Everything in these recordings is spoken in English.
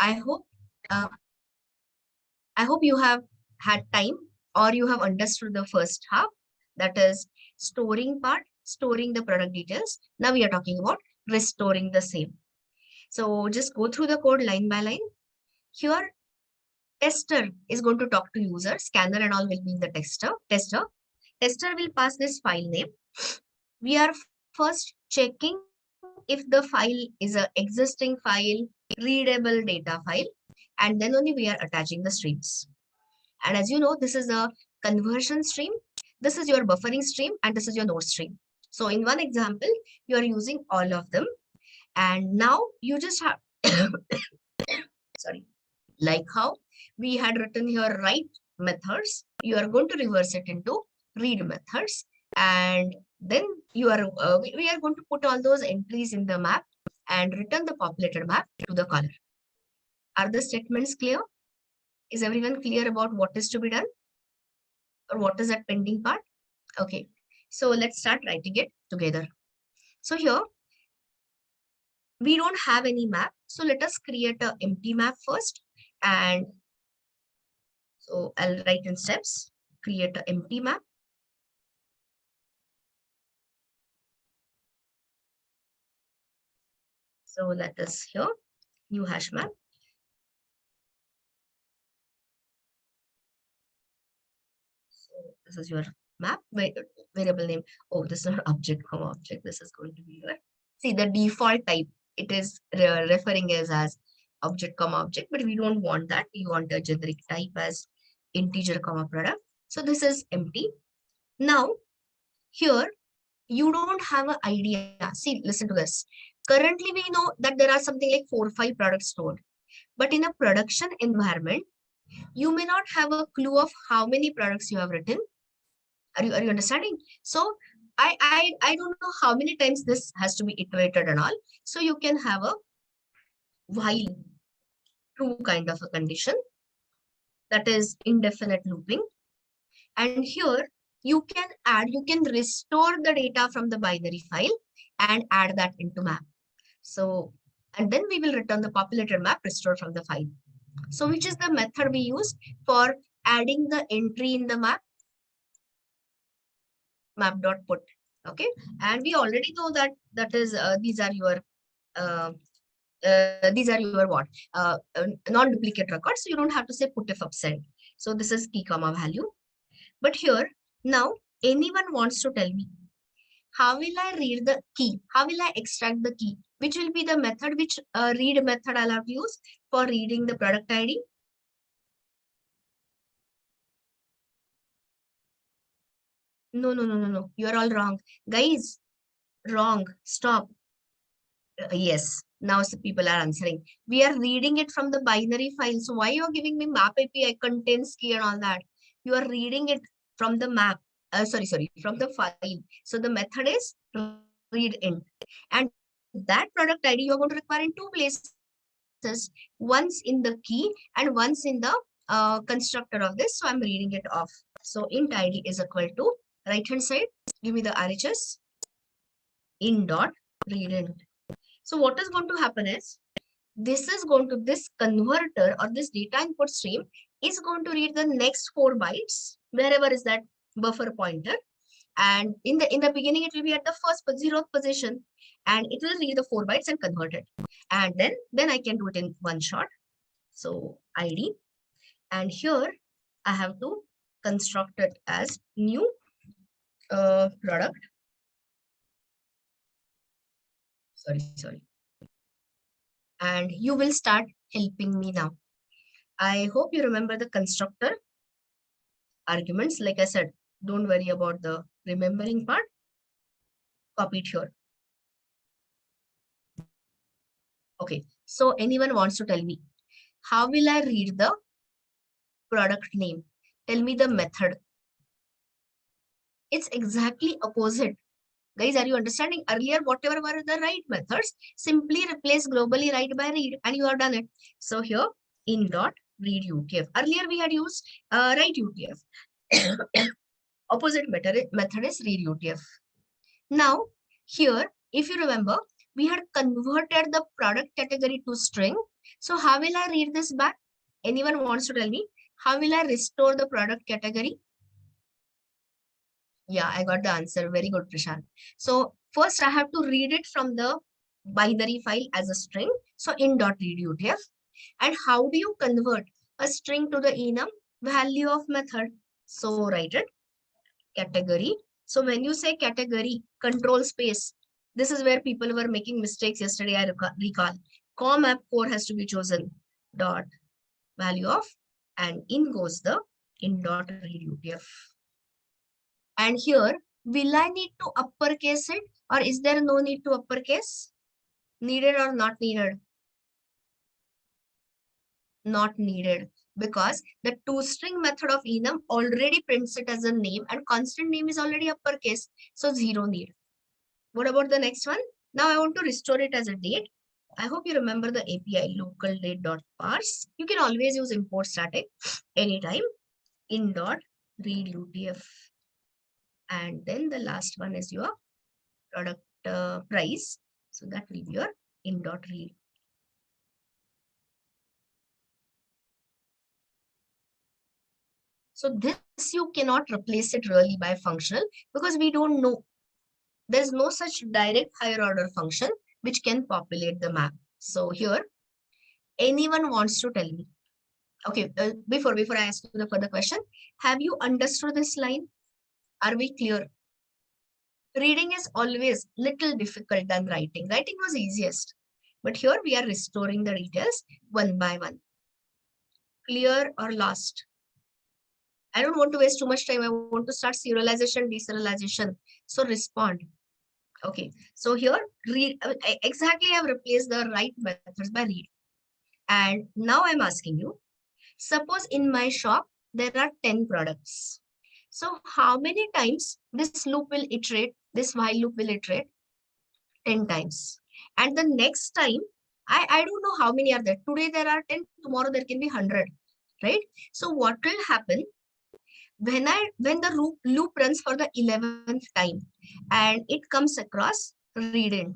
I hope uh, I hope you have had time or you have understood the first half, that is storing part, storing the product details. Now we are talking about restoring the same. So just go through the code line by line. Here, tester is going to talk to user, scanner and all will be in the Tester will pass this file name. We are first checking if the file is a existing file, readable data file, and then only we are attaching the streams. And as you know, this is a conversion stream. This is your buffering stream and this is your node stream. So in one example, you are using all of them. And now you just have, sorry, like how we had written here write methods, you are going to reverse it into read methods. And then you are, we are going to put all those entries in the map and return the populated map to the caller. Are the statements clear? Is everyone clear about what is to be done? Or what is that pending part? Okay, so let's start writing it together. So here, we don't have any map. So let us create an empty map first. And so I'll write in steps, create an empty map. So let us here, new hash map. So this is your map, variable name. Oh, this is not object, comma object. This is going to be your, see the default type. It is referring as object, comma object, but we don't want that. We want a generic type as integer, comma product. So this is empty. Now here, you don't have an idea. See, listen to this. Currently, we know that there are something like 4 or 5 products stored. But in a production environment, you may not have a clue of how many products you have written. Are you understanding? So I don't know how many times this has to be iterated and all. So you can have a while true kind of a condition, that is indefinite looping. And here you can restore the data from the binary file and add that into map. So, and then we will return the populated map restored from the file. So which is the method we use for adding the entry in the map? Map.put. Okay. And we already know that these are your what? Non-duplicate records. So you don't have to say put if absent. So this is key comma value. But here, now anyone wants to tell me, how will I read the key? How will I extract the key? Which will be the method, which read method I'll have to use for reading the product ID? No. You are all wrong. Guys, wrong. Stop. Yes. Now people are answering. We are reading it from the binary file. So why you are giving me map API contains key and all that? You are reading it from the map. From the file. So the method is read int. And that product ID you're going to require in 2 places. Once in the key and once in the constructor of this. So I'm reading it off. So int ID is equal to right hand side. Give me the RHS in dot read int. So what is going to happen is this converter or this data input stream is going to read the next 4 bytes wherever is that buffer pointer. And in the beginning, it will be at the first 0th position and it will read the 4 bytes and convert it. And then I can do it in one shot. So ID, and here I have to construct it as new product. Sorry. And you will start helping me now. I hope you remember the constructor arguments. Like I said, don't worry about the remembering part. Copy it here. Okay, so anyone wants to tell me, how will I read the product name? Tell me the method. It's exactly opposite. Guys, are you understanding? Earlier, whatever were the write methods, simply replace globally write by read and you have done it. So here, in dot read UTF. Earlier, we had used write UTF. Opposite method is read UTF. Now, here, if you remember, we had converted the product category to string So how will I read this back? Anyone wants to tell me? How will I restore the product category? Yeah, I got the answer. Very good, Prashant. So first I have to read it from the binary file as a string. So in.read UTF. And how do you convert a string to the enum? Value of method. So write it, category. So when you say category, control space, this is where people were making mistakes yesterday, I recall. Com app core has to be chosen. Dot value of, and in goes the in.read UTF. And here, will I need to uppercase it, or is there no need to uppercase? Needed or not needed? Not needed, because the toString method of enum already prints it as a name and constant name is already uppercase. So zero need. What about the next one? Now I want to restore it as a date. I hope you remember the API local date.parse. You can always use import static anytime in.read UTF. And then the last one is your product price. So that will be your in.read. So this you cannot replace it really by functional, because we don't know. There's no such direct higher order function which can populate the map. So here, anyone wants to tell me? Okay, before I ask you the further question, have you understood this line? Are we clear? Reading is always little difficult than writing. Writing was easiest, but here we are restoring the details one by one. Clear or lost? I don't want to waste too much time. I want to start serialization, deserialization. So respond. Okay. So here, read exactly. I've replaced the right methods by read. And now I'm asking you, suppose in my shop, there are 10 products. So how many times this loop will iterate, this while loop will iterate? 10 times. And the next time, I don't know how many are there. Today there are 10, tomorrow there can be 100, right? So what will happen when the loop runs for the 11th time and it comes across read in?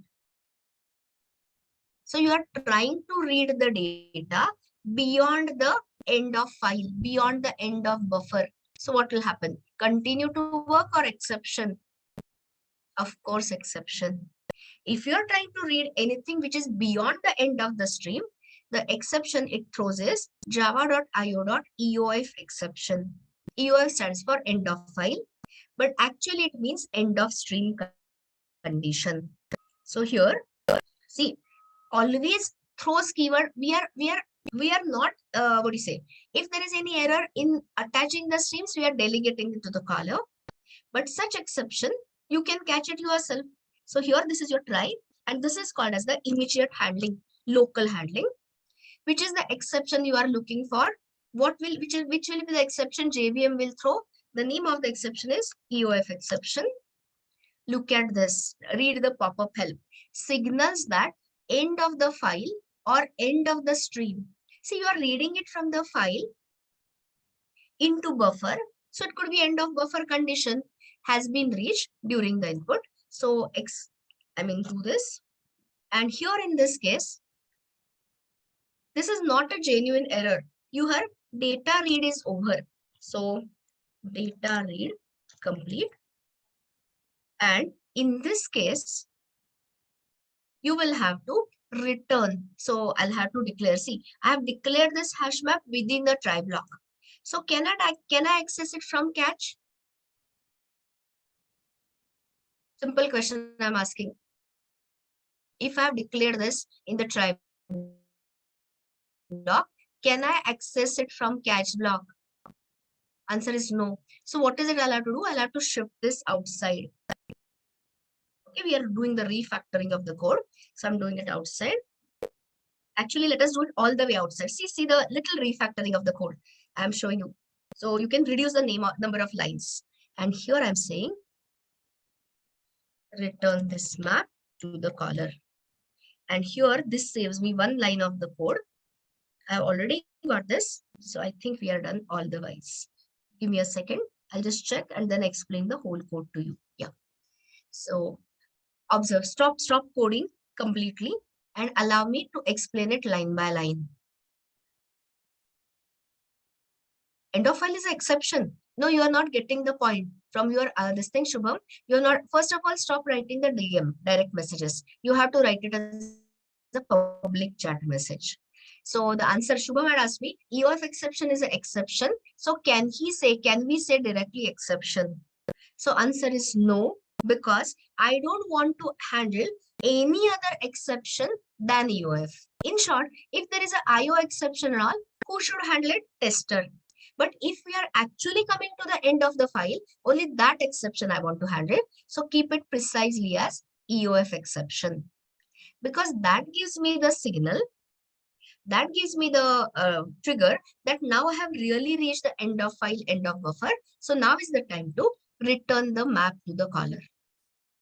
So you are trying to read the data beyond the end of file, beyond the end of buffer. So what will happen? Continue to work or exception? Of course, exception. If you're trying to read anything which is beyond the end of the stream, the exception it throws is java.io.eof exception. EOF stands for end of file, but actually it means end of stream condition. So here, see, always throws keyword. We are not what do you say? If there is any error in attaching the streams, we are delegating it to the caller. But such exception, you can catch it yourself. So here, this is your try, and this is called as the immediate handling, local handling, which is the exception you are looking for. Which will be the exception JVM will throw? The name of the exception is EOF exception. Look at this. Read the pop-up help. Signals that end of the file or end of the stream. See, you are reading it from the file into buffer. So it could be end of buffer condition has been reached during the input. So do this. And here in this case, this is not a genuine error. You heard data read is over. So data read complete. And in this case, you will have to return. So I'll have to declare. See, I have declared this hash map within the try block. So can I access it from catch? Simple question I'm asking. If I have declared this in the try block, can I access it from catch block? Answer is no. So what is it I'll have to do? I'll have to shift this outside. Okay, we are doing the refactoring of the code. So I'm doing it outside. Actually, let us do it all the way outside. See the little refactoring of the code I'm showing you. So you can reduce the number of lines. And here I'm saying, return this map to the caller. And here, this saves me one line of the code. I've already got this. So I think we are done all the wise. Give me a second. I'll just check and then explain the whole code to you. Yeah. So observe, stop coding completely and allow me to explain it line by line. End of file is an exception. No, you are not getting the point from your this thing, Shubham. You're not, first of all, stop writing the DM, direct messages. You have to write it as a public chat message. So the answer Shubham had asked me, EOF exception is an exception. So can we say directly exception? So answer is no, because I don't want to handle any other exception than EOF. In short, if there is an IO exception and all, who should handle it? Tester. But if we are actually coming to the end of the file, only that exception I want to handle. So keep it precisely as EOF exception, because that gives me the signal, that gives me the trigger that now I have really reached the end of file, end of buffer. So now is the time to return the map to the caller.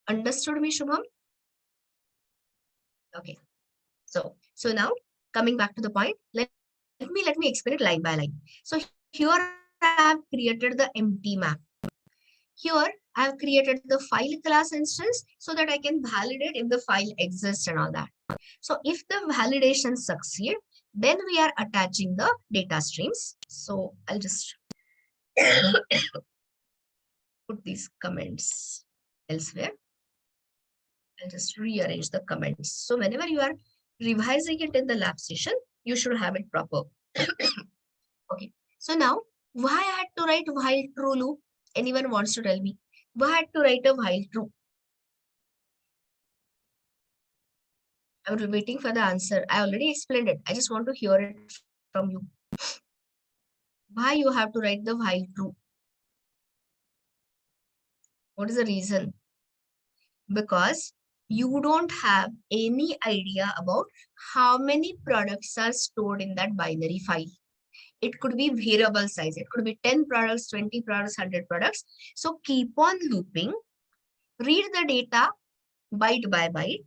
Understood me, Shubham? Okay. So now coming back to the point, let me explain it line by line. So here I have created the empty map. Here I have created the file class instance so that I can validate if the file exists and all that. So if the validation succeed, then we are attaching the data streams. So I'll just put these comments elsewhere. I'll just rearrange the comments. So whenever you are revising it in the lab session, you should have it proper. Okay. So now, why I had to write while true loop? Anyone wants to tell me? Why I had to write a while true? I was waiting for the answer. I already explained it. I just want to hear it from you. Why you have to write the while true? What is the reason? Because you don't have any idea about how many products are stored in that binary file. It could be variable size. It could be 10 products, 20 products, 100 products. So keep on looping, read the data byte by byte,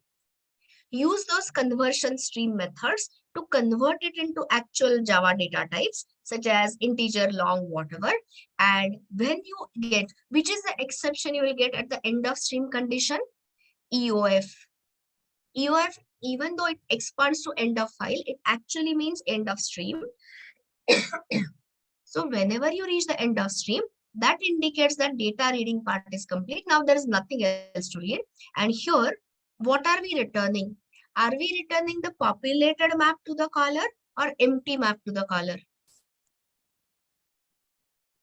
use those conversion stream methods to convert it into actual Java data types, such as integer, long, whatever. And when you get, which is the exception you will get at the end of stream condition? EOF. EOF, even though it expands to end of file, it actually means end of stream. So whenever you reach the end of stream, that indicates that data reading part is complete. Now there is nothing else to read. And here, what are we returning? Are we returning the populated map to the caller or empty map to the caller?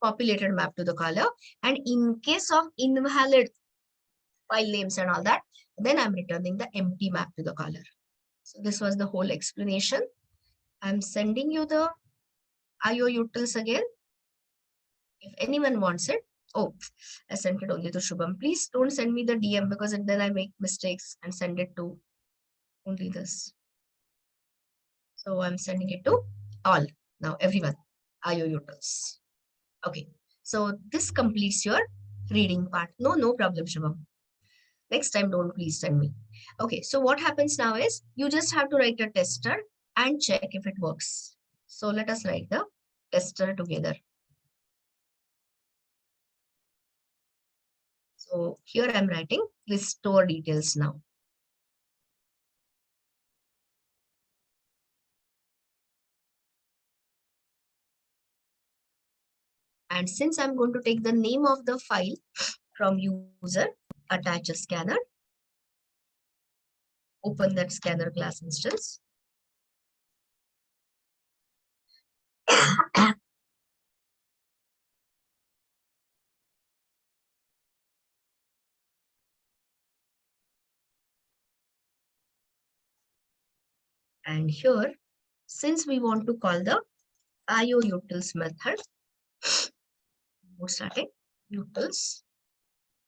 Populated map to the caller. And in case of invalid file names and all that, then I'm returning the empty map to the caller. So this was the whole explanation. I'm sending you the IO utils again. If anyone wants it. Oh, I sent it only to Shubham. Please don't send me the DM, because then I make mistakes and send it to only this. So I'm sending it to all. Now everyone, IO utils. Okay. So this completes your reading part. No problem, Shubham. Next time, don't please send me. Okay. So what happens now is you just have to write a tester and check if it works. So let us write the tester together. So here I'm writing restore details now. And since I'm going to take the name of the file from user, attach a scanner, open that scanner class instance. And here, since we want to call the IO utils method, we're starting utils,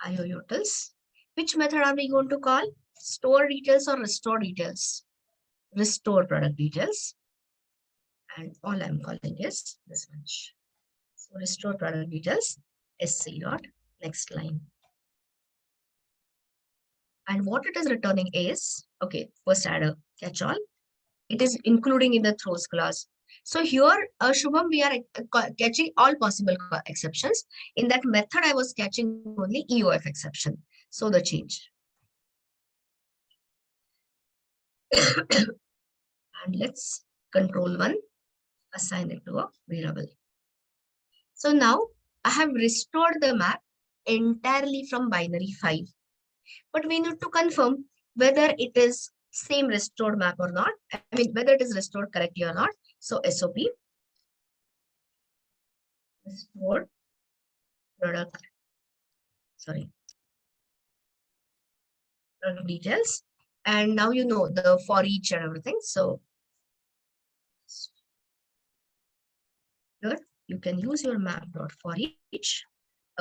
IO utils. Which method are we going to call? Store details or restore details? Restore product details. And all I'm calling is this much. So restore product details, sc dot, next line. And what it is returning is, okay, first add a catch all. It is including in the throws clause. So here, Shubham, we are catching all possible exceptions. In that method, I was catching only EOF exception. So the change. And let's control one, assign it to a variable. So now I have restored the map entirely from binary 5. But we need to confirm whether it is same restored map or not. I mean, whether it is restored correctly or not. So SOP, restored product, sorry, product details. And now you know the for each and everything. So here you can use your map dot for each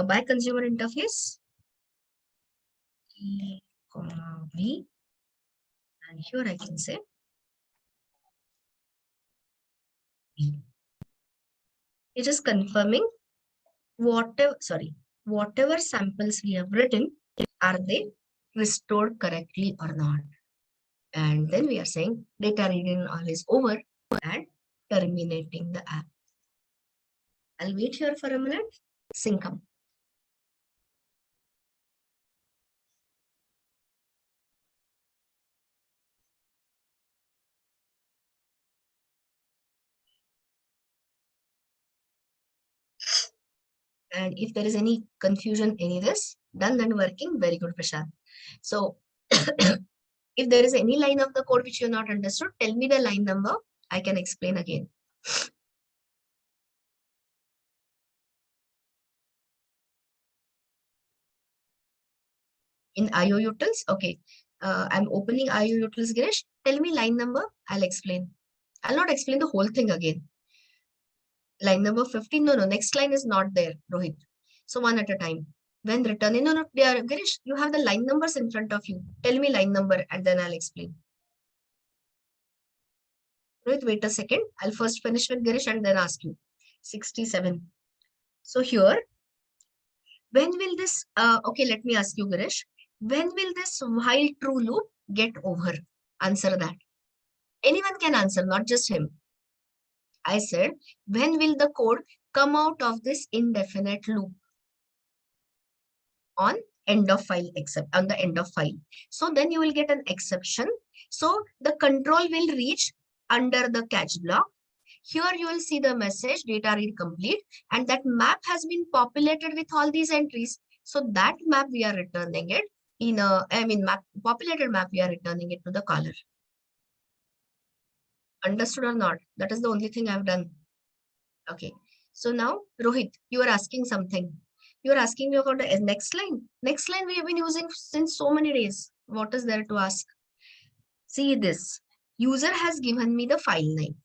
by consumer interface E, B, and here I can say B. It is confirming whatever samples we have written, are they restored correctly or not? And then we are saying data reading all is over and terminating the app. I'll wait here for a minute. Sync up. And if there is any confusion, any this, done and working, very good, Prashant. So if there is any line of the code which you not understood, tell me the line number. I can explain again. In IO utils, okay. I'm opening IO utils, Girish. Tell me line number. I'll explain. I'll not explain the whole thing again. Line number 15. No, next line is not there, Rohit. So one at a time. When returning, no, Girish, you have the line numbers in front of you. Tell me line number and then I'll explain. Rohit, wait a second. I'll first finish with Girish and then ask you. 67. So here, when will this, okay, let me ask you, Girish. When will this while true loop get over? Answer that. Anyone can answer, not just him. I said, when will the code come out of this indefinite loop? On end of file, except on the end of file. So then you will get an exception. So the control will reach under the catch block. Here you will see the message data read complete, and that map has been populated with all these entries. So that map we are returning it in a, populated map, we are returning it to the caller. Understood or not? That is the only thing I've done. Okay. So now, Rohit, you are asking something. You are asking me about the next line. Next line we have been using since so many days. What is there to ask? See this. User has given me the file name.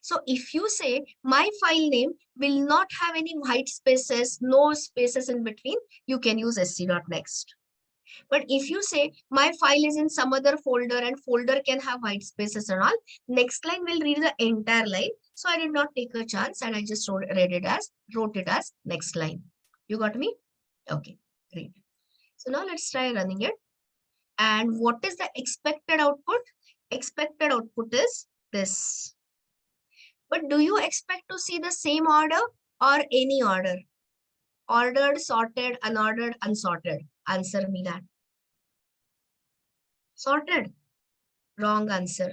So if you say my file name will not have any white spaces, no spaces in between, you can use sc.next. But if you say my file is in some other folder and folder can have white spaces and all, next line will read the entire line. So I did not take a chance and I just wrote it as next line. You got me? Okay, great. So now let's try running it. And what is the expected output? Expected output is this. But do you expect to see the same order or any order? Ordered, sorted, unordered, unsorted. Answer me that. Sorted. Wrong answer.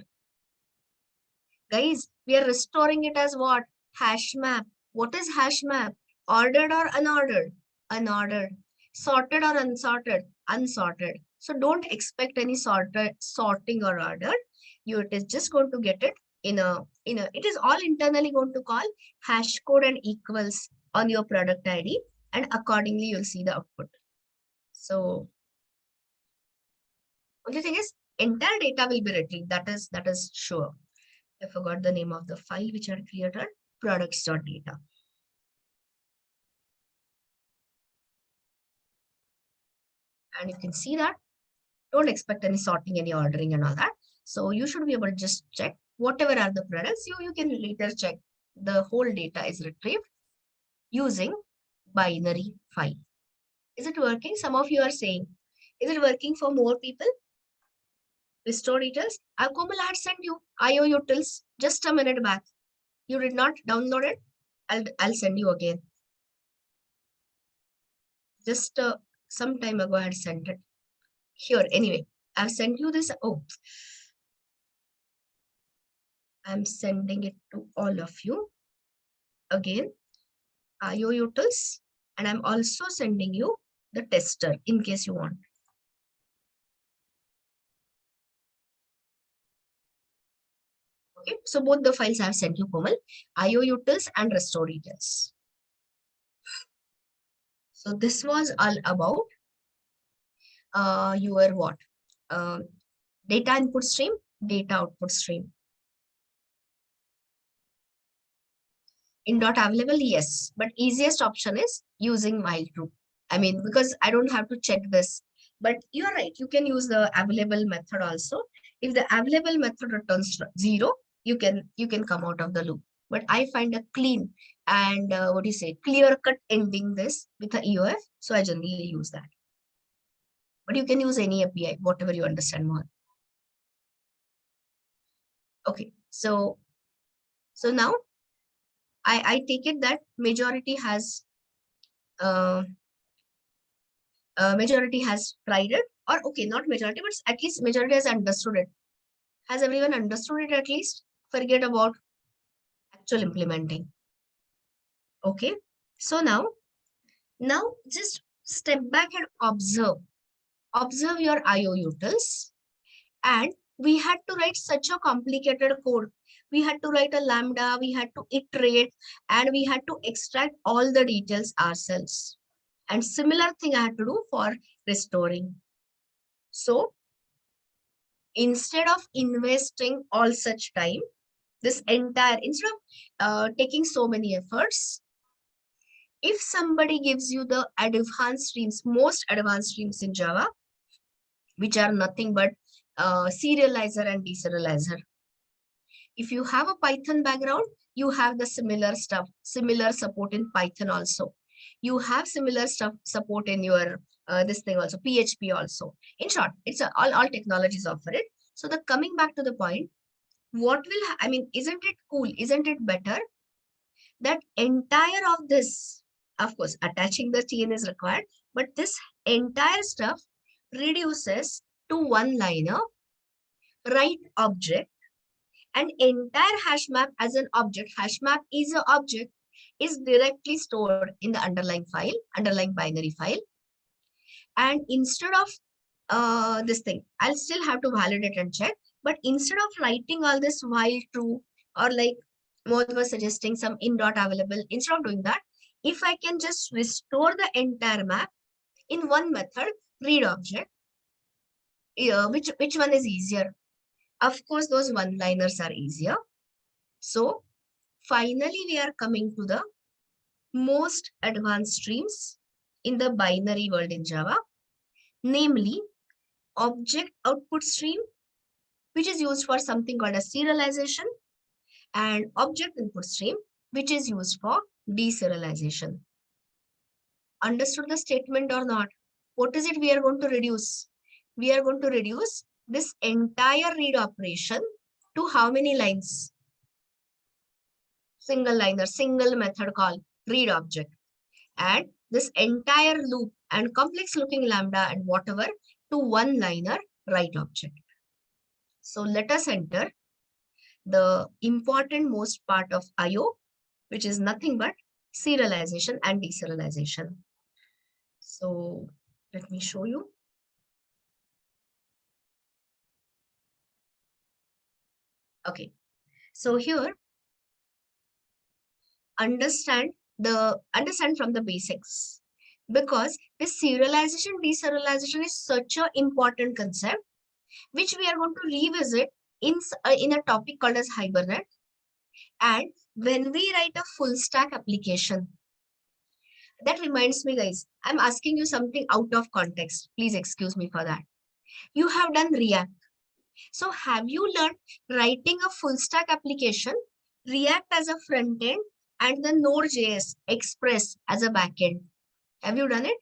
Guys, we are restoring it as what? Hash map. What is hash map? Ordered or unordered? Unordered. Sorted or unsorted? Unsorted. So don't expect any sorting or order. It is just going to get it it is all internally going to call hash code and equals on your product ID, and accordingly you'll see the output. So only thing is entire data will be retrieved. That is sure. I forgot the name of the file which I created, products.data. And you can see that. Don't expect any sorting, any ordering and all that. So you should be able to just check whatever are the products. You can later check the whole data is retrieved using binary file. Is it working? Some of you are saying, is it working for more people? Restore details. Komal had sent you IO utils just a minute back. You did not download it? I'll send you again. Just some time ago I had sent it. Here, anyway, I've sent you this. Oh, I'm sending it to all of you. Again, IO utils, and I'm also sending you the tester in case you want. Okay, so both the files I have sent you, Komal, IO utils and restore details. So this was all about your what? Uh, data input stream, data output stream. In dot available, yes, but easiest option is using while true. I mean, because I don't have to check this, but you're right. You can use the available method also. If the available method returns 0, you can come out of the loop. But I find a clean and what do you say, clear cut ending this with the EOF. So I generally use that. But you can use any API, whatever you understand more. Okay, so now I take it that uh, majority has tried it, or okay, not majority, but at least majority has understood it. Has everyone understood it at least? Forget about actual implementing. Okay, so now just step back and observe your IO utils. And we had to write such a complicated code. We had to write a lambda, we had to iterate, and we had to extract all the details ourselves. And similar thing I had to do for restoring. So instead of investing all such time, instead of taking so many efforts, if somebody gives you the advanced streams, most advanced streams in Java, which are nothing but serializer and deserializer. If you have a Python background, you have the similar stuff, similar support in Python also. You have similar stuff support in your this thing also, PHP also. In short, it's all technologies offer it. So the coming back to the point, I mean, isn't it cool? Isn't it better that entire of this, of course, attaching the chain is required, but this entire stuff reduces to one liner, write object, and entire hash map as an object. Hash map is an object, is directly stored in the underlying binary file. And instead of this thing, I'll still have to validate and check. But instead of writing all this while true, or like Mohit was suggesting some in dot available, instead of doing that, if I can just restore the entire map in one method, read object, which one is easier? Of course, those one-liners are easier. So finally, we are coming to the most advanced streams in the binary world in Java, namely object output stream, which is used for something called as serialization, and object input stream, which is used for deserialization. Understood the statement or not? What is it we are going to reduce? We are going to reduce this entire read operation to how many lines? Single liner, single method call, read object. And this entire loop and complex looking lambda and whatever to one liner, write object. So let us enter the important most part of IO, which is nothing but serialization and deserialization. So let me show you. Okay, so here understand from the basics, because this serialization deserialization is such an important concept which we are going to revisit in a topic called as Hibernate. And when we write a full stack application, that reminds me, guys, I'm asking you something out of context. Please excuse me for that. You have done React. So have you learned writing a full stack application, React as a front end, and the Node.js Express as a backend? Have you done it?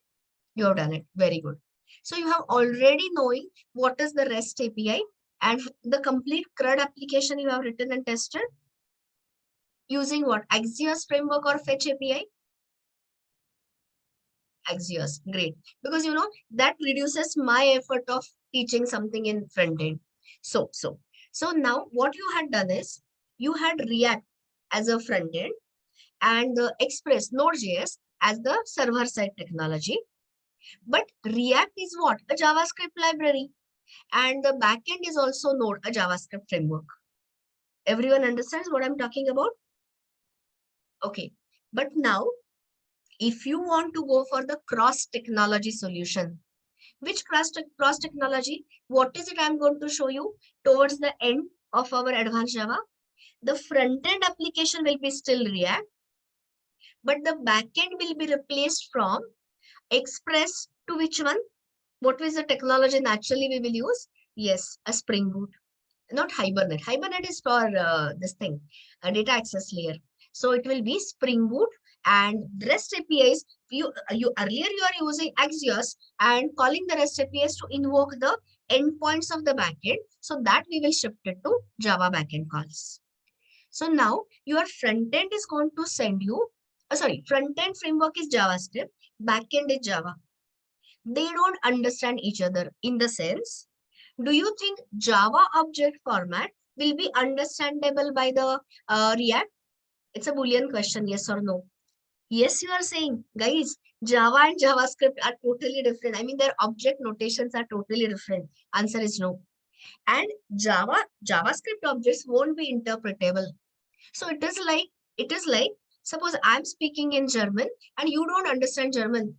You have done it. Very good. So you have already knowing what is the REST API and the complete CRUD application you have written and tested using what? Axios framework or Fetch API? Axios, great. Because you know, that reduces my effort of teaching something in front end. So now what you had done is you had React as a front end and Express Node.js as the server side technology. But React is what? A JavaScript library. And the backend is also Node, a JavaScript framework. Everyone understands what I'm talking about? Okay. But now, if you want to go for the cross-technology solution, which cross-technology? What is it I'm going to show you towards the end of our advanced Java? The front-end application will be still React, but the backend will be replaced from Express to which one? What is the technology naturally we will use? Yes, a Spring Boot, not Hibernate. Hibernate is for this thing, a data access layer. So it will be Spring Boot and REST APIs. You earlier you are using Axios and calling the REST APIs to invoke the endpoints of the backend. So that we will shift it to Java backend calls. So now your front end is going to send you, front end framework is JavaScript, backend is Java. They don't understand each other in the sense, do you think Java object format will be understandable by the React? It's a Boolean question, yes or no? Yes, you are saying, guys, Java and JavaScript are totally different. I mean, their object notations are totally different. Answer is no. And JavaScript objects won't be interpretable. So it is like, suppose I'm speaking in German and you don't understand German.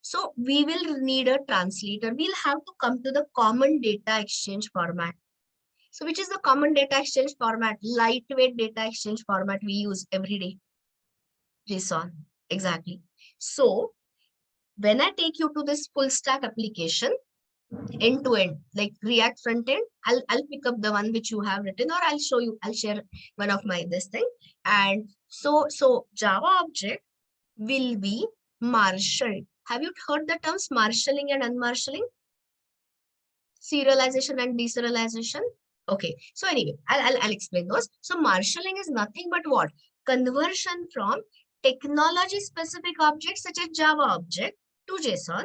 So we will need a translator. We'll have to come to the common data exchange format. So which is the common data exchange format? Lightweight data exchange format we use every day. JSON. Exactly. So when I take you to this full stack application, end to end, like React front end, I'll pick up the one which you have written, or I'll show you, I'll share one of my this thing. And so Java object will be marshaled. Have you heard the terms marshalling and unmarshalling? Serialization and deserialization. Okay. So anyway, I'll explain those. So marshalling is nothing but what? Conversion from technology specific objects such as Java object to JSON.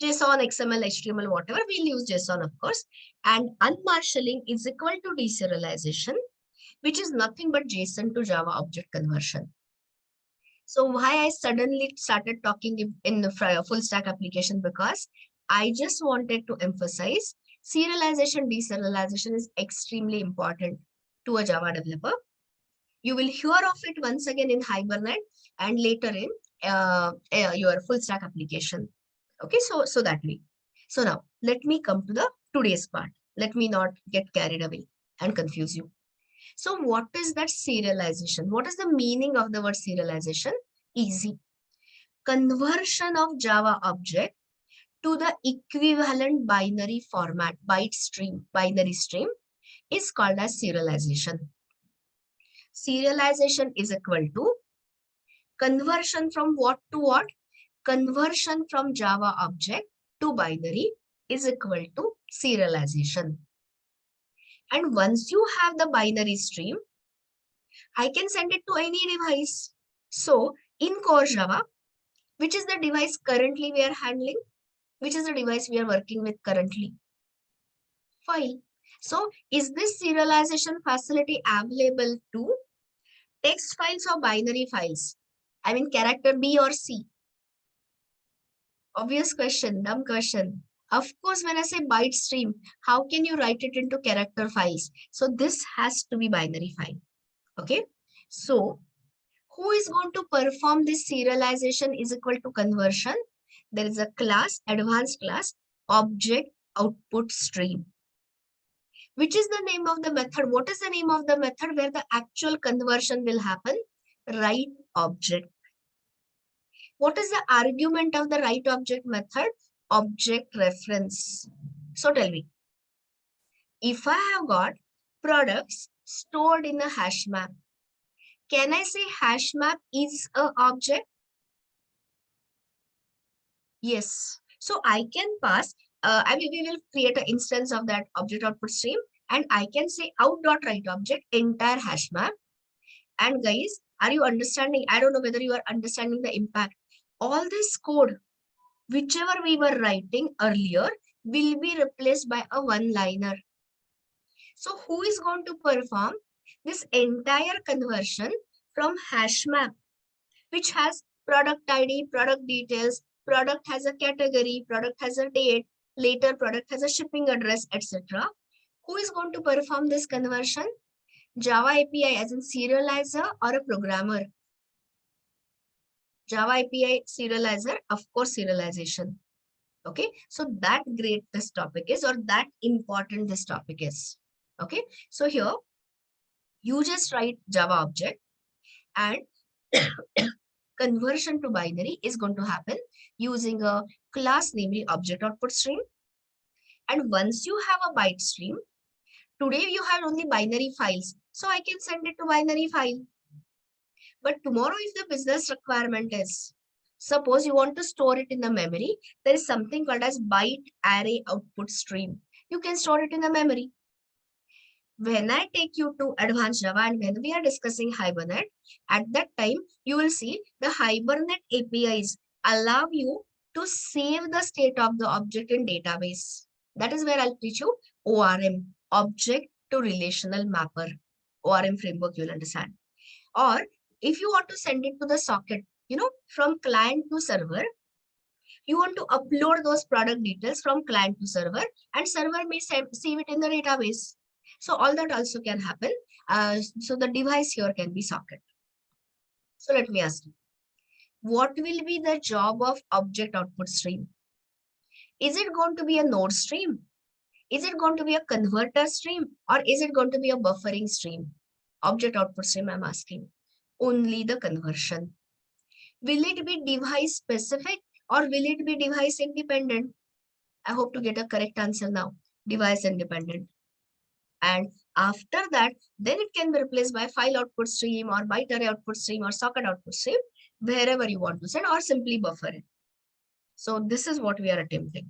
JSON, XML, HTML, whatever, we'll use JSON, of course. And unmarshalling is equal to deserialization, which is nothing but JSON to Java object conversion. So why I suddenly started talking in the full stack application? Because I just wanted to emphasize serialization, deserialization is extremely important to a Java developer. You will hear of it once again in Hibernate and later in your full stack application. Okay, so that way. So now let me come to the today's part. Let me not get carried away and confuse you. So what is that serialization? What is the meaning of the word serialization? Easy. Conversion of Java object to the equivalent binary format, byte stream, binary stream is called as serialization. Serialization is equal to conversion from what to what? Conversion from Java object to binary is equal to serialization. And once you have the binary stream, I can send it to any device. So in core Java, which is the device currently we are handling? Which is the device we are working with currently? File. So is this serialization facility available to text files or binary files? I mean character B or C? Obvious question, dumb question. Of course, when I say byte stream, how can you write it into character files? So this has to be binary file. Okay. So who is going to perform this serialization is equal to conversion? There is a class, advanced class, object output stream. Which is the name of the method? What is the name of the method where the actual conversion will happen? Write object. What is the argument of the write object method? Object reference. So tell me, if I have got products stored in a hash map, can I say hash map is an object? Yes. So I can pass, we will create an instance of that object output stream, and I can say out.writeObject entire hash map. And guys, are you understanding? I don't know whether you are understanding the impact. All this code, whichever we were writing earlier, will be replaced by a one-liner. So who is going to perform This entire conversion from hash map, which has product ID, product details, product has a category, product has a date, later product has a shipping address, etc. Who is going to perform this conversion? Java API as in serializer or a programmer? Java API serializer, of course, serialization. Okay, so that great this topic is, or that important this topic is. Okay, so here you just write Java object and conversion to binary is going to happen using a class namely object output stream. And once you have a byte stream, today you have only binary files, so I can send it to binary file. But tomorrow, if the business requirement is, suppose you want to store it in the memory, there is something called as byte array output stream. You can store it in the memory. When I take you to advanced Java and when we are discussing Hibernate, at that time, you will see the Hibernate APIs allow you to save the state of the object in database. That is where I'll teach you ORM, Object to Relational Mapper. ORM framework, you'll understand. Or if you want to send it to the socket, from client to server, you want to upload those product details from client to server, and server may save it in the database. So all that also can happen. So the device here can be socket. So let me ask you, what will be the job of object output stream? Is it going to be a node stream? Is it going to be a converter stream? Or is it going to be a buffering stream? Object output stream, I'm asking. Only the conversion. Will it be device specific or will it be device independent? I hope to get a correct answer now. Device independent. And after that, then it can be replaced by file output stream or byte array output stream or socket output stream, wherever you want to send, or simply buffer it. So this is what we are attempting.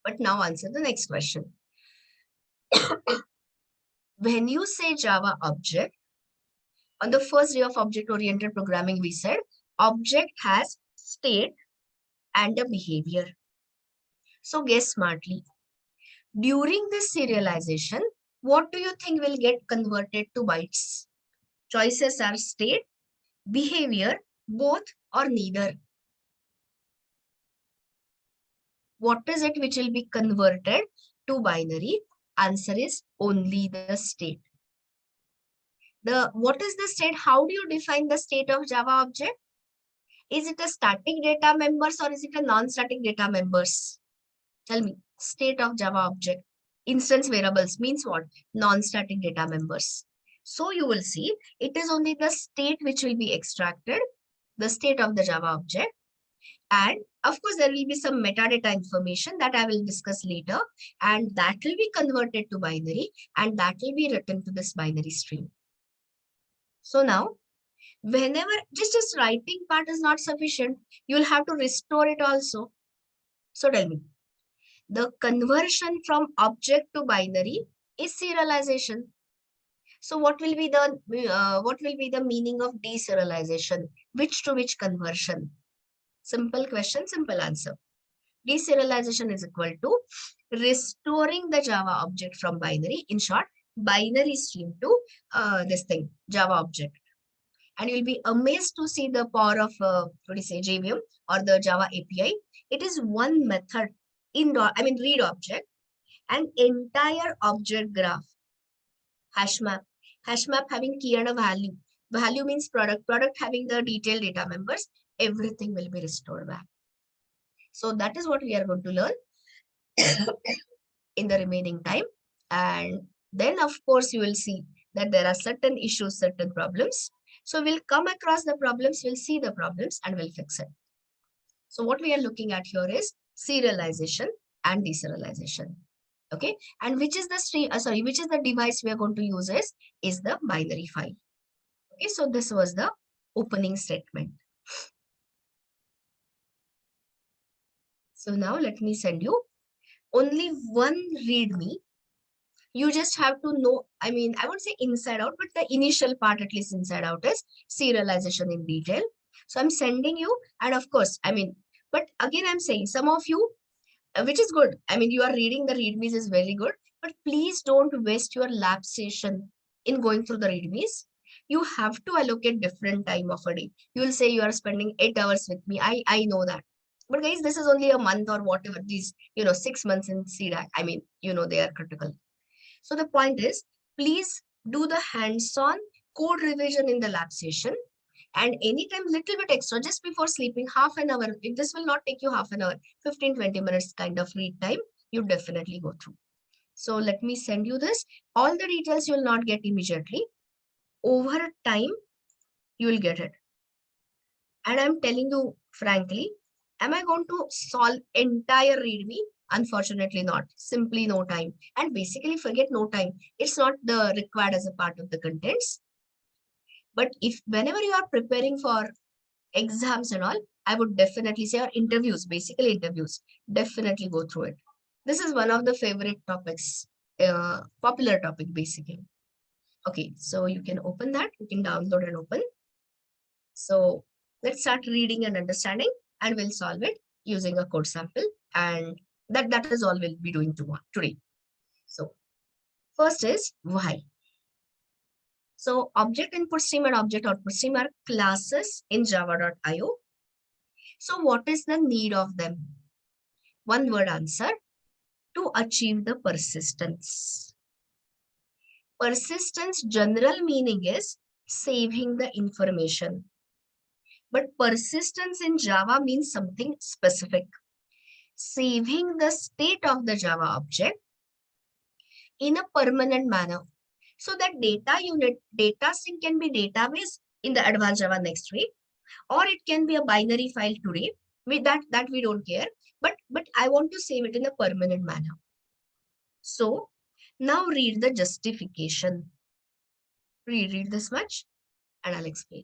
But now answer the next question. When you say Java object, on the first day of object-oriented programming, we said object has state and a behavior. So guess smartly. During this serialization, what do you think will get converted to bytes? Choices are state, behavior, both or neither. What is it which will be converted to binary? Answer is only the state. What is the state? How do you define the state of Java object? Is it a static data members or is it a non-static data members? Tell me, state of Java object. Instance variables means what? Non-static data members. So you will see it is only the state which will be extracted, the state of the Java object. And of course, there will be some metadata information that I will discuss later. And that will be converted to binary and that will be written to this binary stream. So now, whenever just writing part is not sufficient, you will have to restore it also. So tell me, the conversion from object to binary is serialization. So what will be the meaning of deserialization? Which to which conversion? Simple question, simple answer. Deserialization is equal to restoring the Java object from binary. In short, binary stream to Java object. And you'll be amazed to see the power of JVM or the Java API. It is one method read object, an entire object graph, hash map having key and a value. Value means product having the detailed data members. Everything will be restored back. So that is what we are going to learn in the remaining time. And then of course you will see that there are certain issues, certain problems. So we'll come across the problems, we'll see the problems and we'll fix it. So what we are looking at here is serialization and deserialization. Okay, and which is the device we are going to use is the binary file. Okay, so this was the opening statement. So now let me send you only one readme. You just have to know, I won't say inside out, but the initial part, at least inside out, is serialization in detail. So I'm sending you, and of course, but again, I'm saying some of you, which is good. You are reading the readmes is very good, but please don't waste your lab session. in going through the readmes, you have to allocate different time of a day. You will say you are spending 8 hours with me. I know that. But guys, this is only a month or whatever, these, 6 months in CDAC. I mean, they are critical. So the point is, please do the hands-on code revision in the lab session, and anytime little bit extra just before sleeping, half an hour. If this will not take you half an hour, 15-20 minutes kind of read time, you definitely go through. So let me send you this. All the details you will not get immediately. Over time, you will get it. And I'm telling you frankly, am I going to solve entire readme? Unfortunately not. Simply no time. And basically forget no time. It's not the required as a part of the contents. But if whenever you are preparing for exams and all, I would definitely say, or interviews, basically interviews, definitely go through it. This is one of the favorite topics, popular topic basically. Okay, so you can open that, you can download and open. So let's start reading and understanding, and we'll solve it using a code sample. And that is all we'll be doing today. So first is why. So object input stream and object output stream are classes in java.io. So what is the need of them? One word answer: to achieve the persistence. Persistence general meaning is saving the information. But persistence in Java means something specific. Saving the state of the Java object in a permanent manner. So that data sync can be database in the advanced Java next week, or it can be a binary file today. That we don't care. But I want to save it in a permanent manner. So now read the justification. Read this much and I'll explain.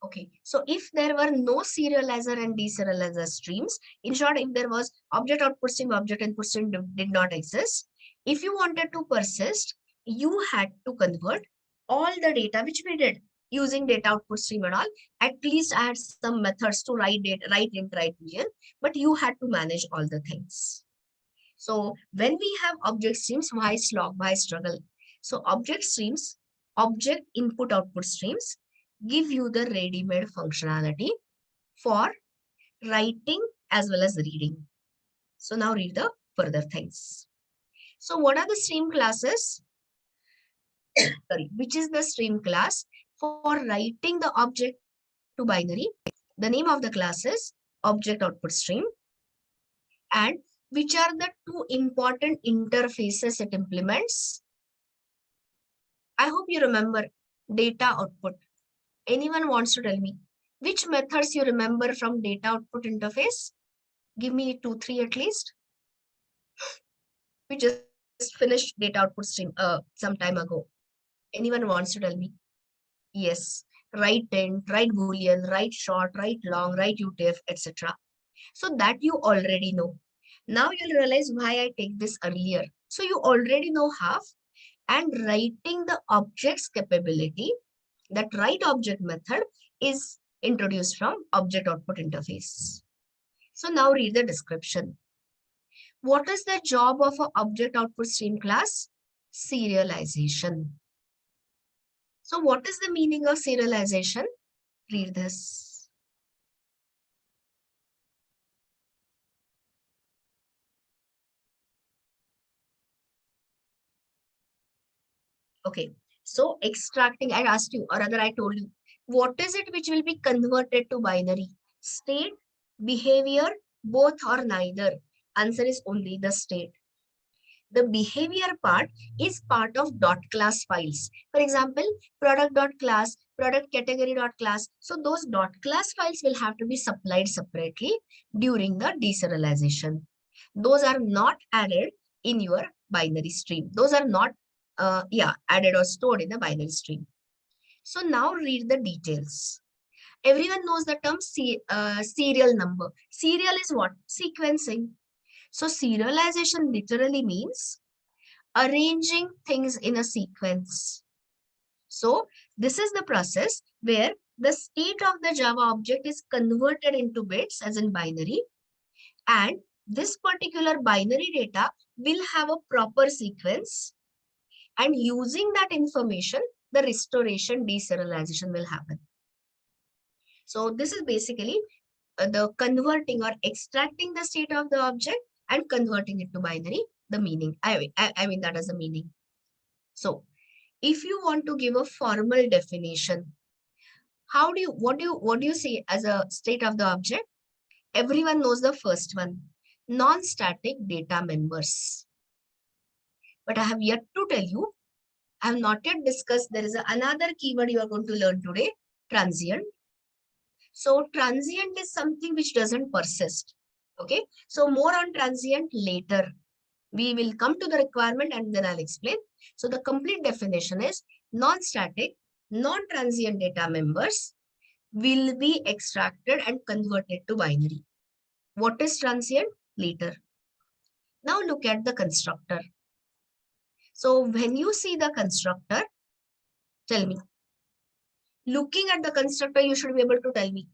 Okay, so if there were no serializer and deserializer streams, in short, if there was object output stream, object input stream did not exist, if you wanted to persist, you had to convert all the data, which we did using data output stream and all. At least I had some methods to write data, write int, write boolean, but you had to manage all the things. So when we have object streams, why slog, why struggle? So object streams, object input output streams give you the ready-made functionality for writing as well as reading. So now read the further things. So what are the stream classes? Sorry, which is the stream class for writing the object to binary? The name of the class is object output stream. And which are the two important interfaces it implements? I hope you remember data output. Anyone wants to tell me which methods you remember from data output interface? Give me 2, 3 at least. We just finished data output stream some time ago. Anyone wants to tell me? Yes. Write int, write boolean, write short, write long, write utf, etc. So that you already know. Now you'll realize why I take this earlier. So you already know half, and writing the object's capability, that write object method is introduced from object output interface. So now read the description. What is the job of an object output stream class? Serialization. So what is the meaning of serialization? Read this. Okay, so extracting, I asked you, or rather I told you, what is it which will be converted to binary? State, behavior, both or neither? Answer is only the state. The behavior part is part of dot class files. For example, product.class, product category.class. So those dot class files will have to be supplied separately during the deserialization. Those are not added in your binary stream. Those are not added or stored in the binary stream. So now read the details. Everyone knows the term serial number. Serial is what? Sequencing. So serialization literally means arranging things in a sequence. So this is the process where the state of the Java object is converted into bits as in binary, and this particular binary data will have a proper sequence, and using that information, the restoration deserialization will happen. So this is basically the converting or extracting the state of the object and converting it to binary, the meaning. I mean that is the meaning. So if you want to give a formal definition, what do you say as a state of the object? Everyone knows the first one, non-static data members. But I have yet to tell you, I have not yet discussed, there is another keyword you are going to learn today, transient. So transient is something which doesn't persist. Okay. So more on transient later. We will come to the requirement and then I'll explain. So the complete definition is non-static, non-transient data members will be extracted and converted to binary. What is transient? Later. Now look at the constructor. So when you see the constructor, tell me. Looking at the constructor, you should be able to tell me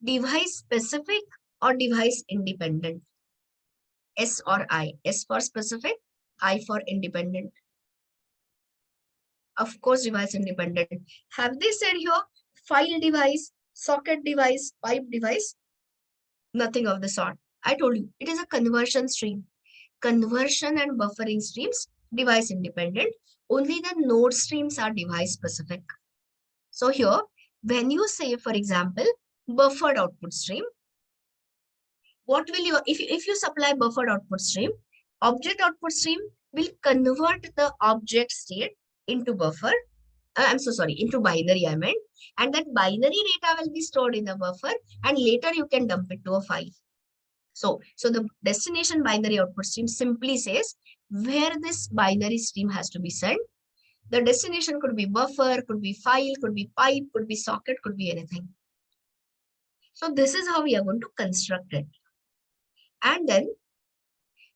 device specific or device independent. S or I. S for specific, I for independent. Of course, device independent. Have they said here file device, socket device, pipe device? Nothing of the sort. I told you it is a conversion stream. Conversion and buffering streams, device independent. Only the node streams are device specific. So here, when you say, for example, buffered output stream, what will you, if you supply buffered output stream, object output stream will convert the object state into buffer. I'm so sorry, into binary I meant. And that binary data will be stored in the buffer and later you can dump it to a file. So the destination binary output stream simply says where this binary stream has to be sent. The destination could be buffer, could be file, could be pipe, could be socket, could be anything. So this is how we are going to construct it. And then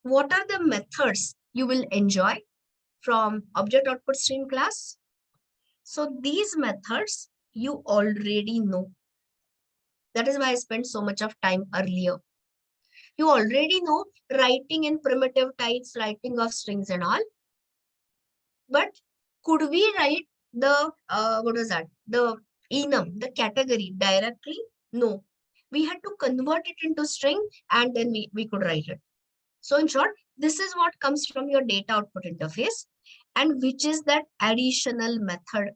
what are the methods you will enjoy from object output stream class? So these methods you already know. That is why I spent so much of time earlier. You already know writing in primitive types, writing of strings and all. But could we write the, what was that? The enum, the category directly? No. We had to convert it into string and then we could write it. So in short, this is what comes from your data output interface and which is that additional method,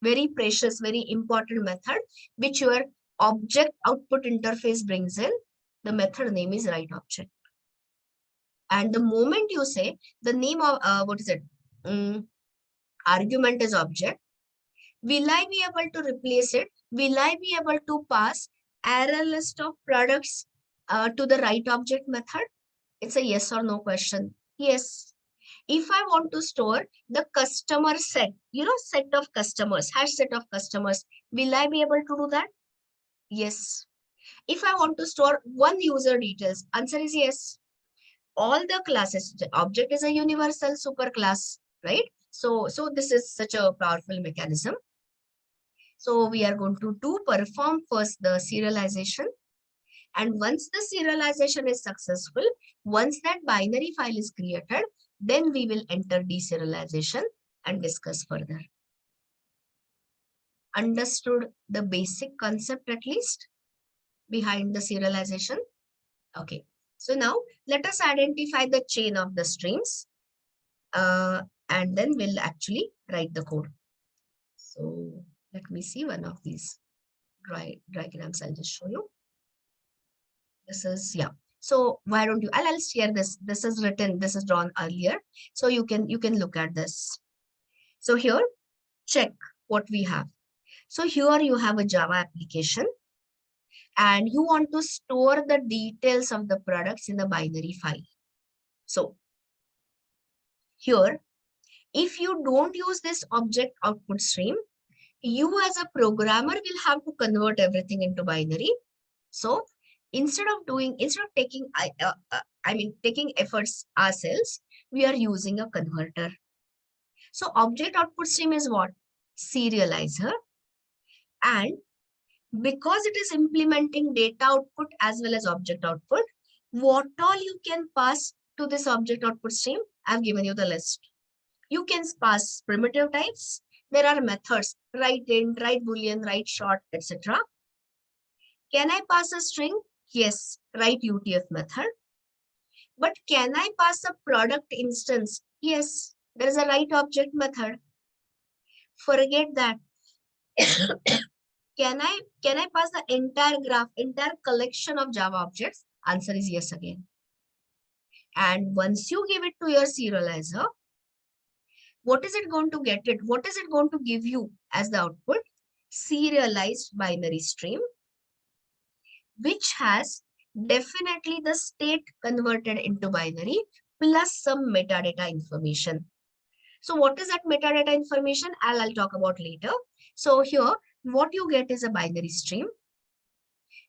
very precious, very important method, which your object output interface brings in. The method name is write object. And the moment you say the name of, argument is object, will I be able to replace it? Will I be able to pass array list of products to the write object method? It's a yes or no question. Yes. If I want to store the customer set, set of customers, hash set of customers, will I be able to do that? Yes. If I want to store one user details, answer is yes. All the classes, the object is a universal superclass, right? So this is such a powerful mechanism. So we are going to perform first the serialization. And once the serialization is successful, once that binary file is created, then we will enter deserialization and discuss further. Understood the basic concept at least behind the serialization? Okay. So now let us identify the chain of the streams and then we'll actually write the code. So let me see one of these diagrams. I'll just show you. This is, yeah. So why don't you, I'll share this. This is written, this is drawn earlier. So you can look at this. So here, check what we have. So here you have a Java application and you want to store the details of the products in the binary file. So here, if you don't use this object output stream, You as a programmer will have to convert everything into binary. So instead of taking efforts ourselves, we are using a converter. So object output stream is what? Serializer. And because it is implementing data output as well as object output, what all you can pass to this object output stream, I've given you the list. You can pass primitive types. There are methods, write int, write boolean, write short, etc. Can I pass a string? Yes, write UTF method. But can I pass a product instance? Yes, there is a write object method. Forget that. Can I pass the entire graph, entire collection of Java objects? Answer is yes again. And once you give it to your serializer, what is it going to get it? What is it going to give you as the output? Serialized binary stream, which has definitely the state converted into binary plus some metadata information. So what is that metadata information? I'll talk about later. So here, what you get is a binary stream.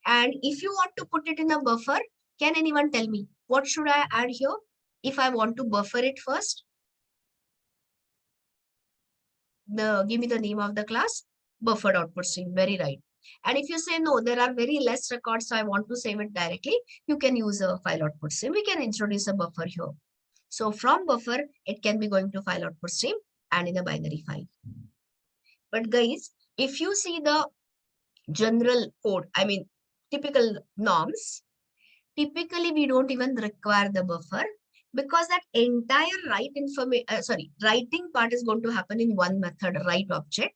And if you want to put it in a buffer, can anyone tell me what should I add here? If I want to buffer it first, give me the name of the class, buffered output stream, very right. And if you say no, there are very less records, so I want to save it directly, you can use a file output stream. We can introduce a buffer here. So from buffer, it can be going to file output stream and in a binary file. But guys, if you see the general code, typical norms, typically we don't even require the buffer because that entire writing part is going to happen in one method, write object.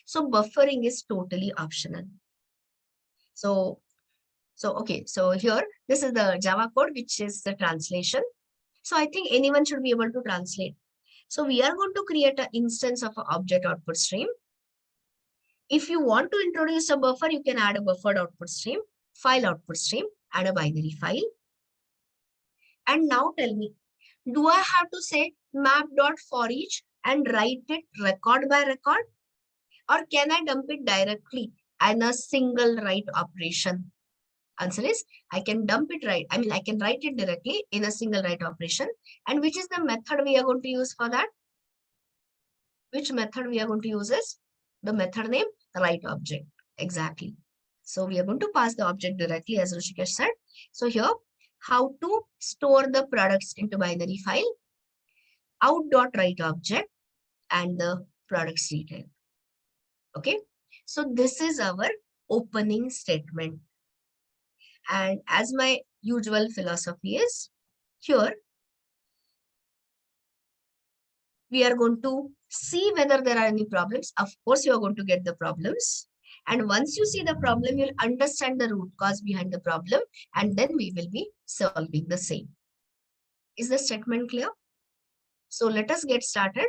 So buffering is totally optional. So here, this is the Java code, which is the translation. So I think anyone should be able to translate. So we are going to create an instance of an object output stream. If you want to introduce a buffer, you can add a buffered output stream, file output stream, and a binary file. And now tell me, do I have to say map.forEach and write it record by record? Or can I dump it directly in a single write operation? Answer is, I can dump it I can write it directly in a single write operation. And which is the method we are going to use for that? Which method we are going to use is the method name, write object. Exactly. So we are going to pass the object directly, as Rishikesh said. So here, how to store the products into binary file, out.write object and the products detail. Okay. So this is our opening statement. And as my usual philosophy is, here we are going to see whether there are any problems. Of course, you are going to get the problems. And once you see the problem, you'll understand the root cause behind the problem, and then we will be solving the same. Is the statement clear? So let us get started,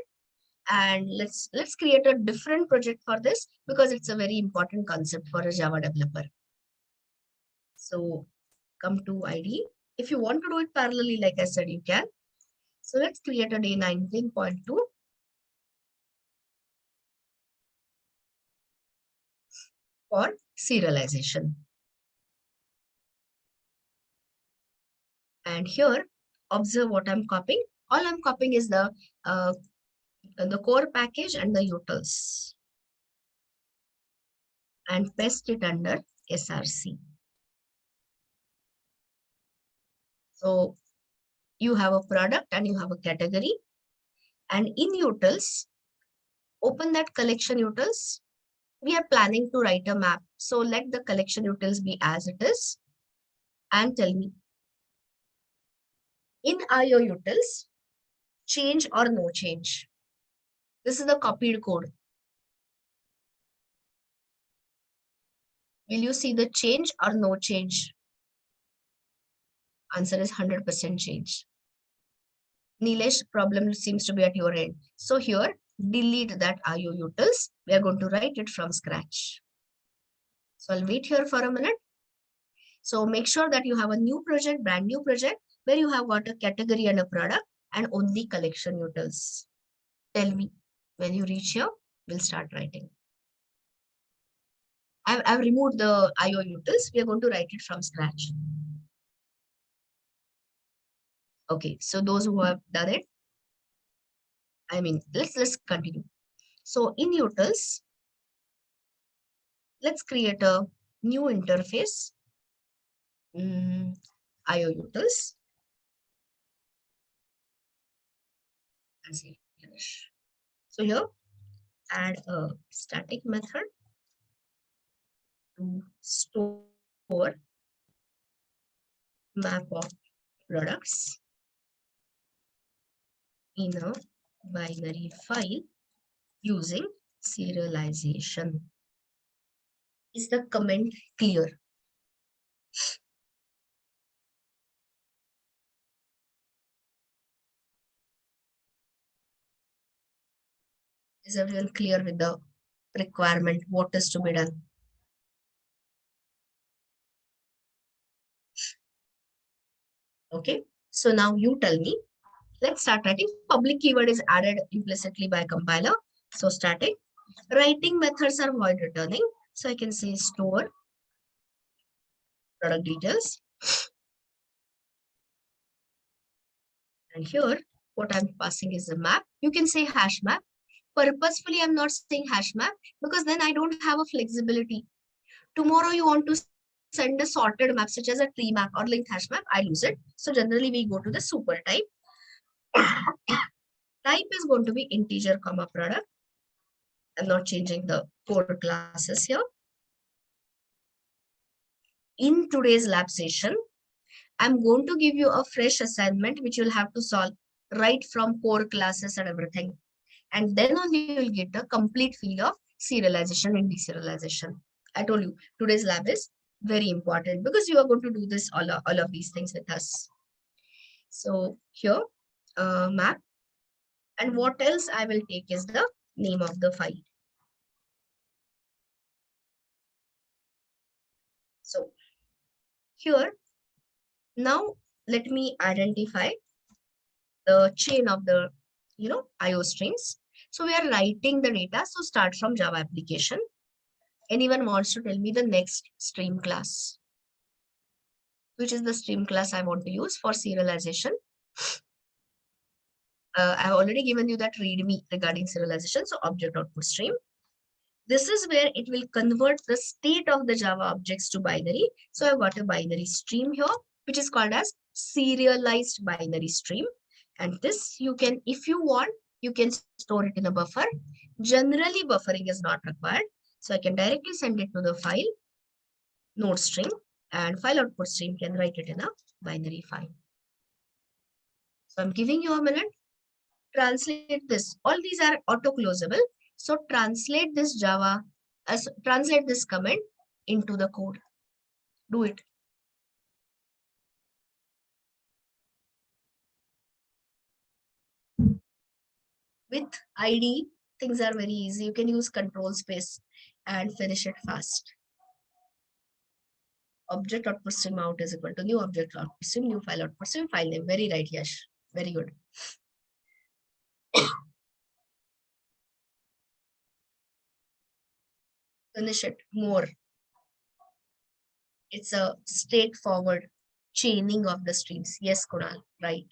and let's create a different project for this because it's a very important concept for a Java developer. So come to IDE. If you want to do it parallelly, like I said, you can. So let's create a day 19.2. For serialization. And here, observe what I'm copying. All I'm copying is the core package and the utils. And paste it under SRC. So you have a product and you have a category. And in utils, open that collection utils. We are planning to write a map. So let the collection utils be as it is. And tell me, in IO utils, change or no change. This is the copied code. Will you see the change or no change? Answer is 100% change. Nilesh, problem seems to be at your end. So here, delete that IO utils. We are going to write it from scratch. So I'll wait here for a minute. So make sure that you have a new project, brand new project, where you have got a category and a product and only collection utils. Tell me, when you reach here, we'll start writing. I've removed the IO utils. We are going to write it from scratch. Okay, so those who have done it, I mean, let's continue. So in utils, let's create a new interface. IO utils. So here, add a static method to store map of products in a binary file using serialization. Is the comment clear? Is everyone clear with the requirement? What is to be done? Okay, so now you tell me. Let's start writing. Public keyword is added implicitly by compiler. So static. Writing methods are void returning. So I can say store product details. And here, what I'm passing is a map. You can say hash map. Purposefully, I'm not saying hash map because then I don't have a flexibility. Tomorrow you want to send a sorted map such as a tree map or linked hash map, I lose it. So generally we go to the super type. Type is going to be integer comma product. I'm not changing the core classes here. In today's lab session, I'm going to give you a fresh assignment which you'll have to solve right from core classes and everything. And then only you will get a complete feel of serialization and deserialization. I told you, today's lab is very important because you are going to do this all of these things with us. So here, map. And what else I will take is the name of the file. So here, now let me identify the chain of the, IO streams. So we are writing the data. So start from Java application. Anyone wants to tell me the next stream class? Which is the stream class I want to use for serialization? I've already given you that readme regarding serialization. So object output stream. This is where it will convert the state of the Java objects to binary. So I've got a binary stream here, which is called as serialized binary stream. And this you can, if you want, you can store it in a buffer. Generally, buffering is not required. So I can directly send it to the file, node string, and file output stream can write it in a binary file. So I'm giving you a minute. Translate this. All these are auto-closable. So translate this translate this command into the code. Do it. With ID, things are very easy. You can use control space and finish it fast. Object output stream out is equal to new object output stream, new file output stream, file name. Very right, Yash. Very good. Finish it more. It's a straightforward chaining of the streams. Yes, Kunal, right.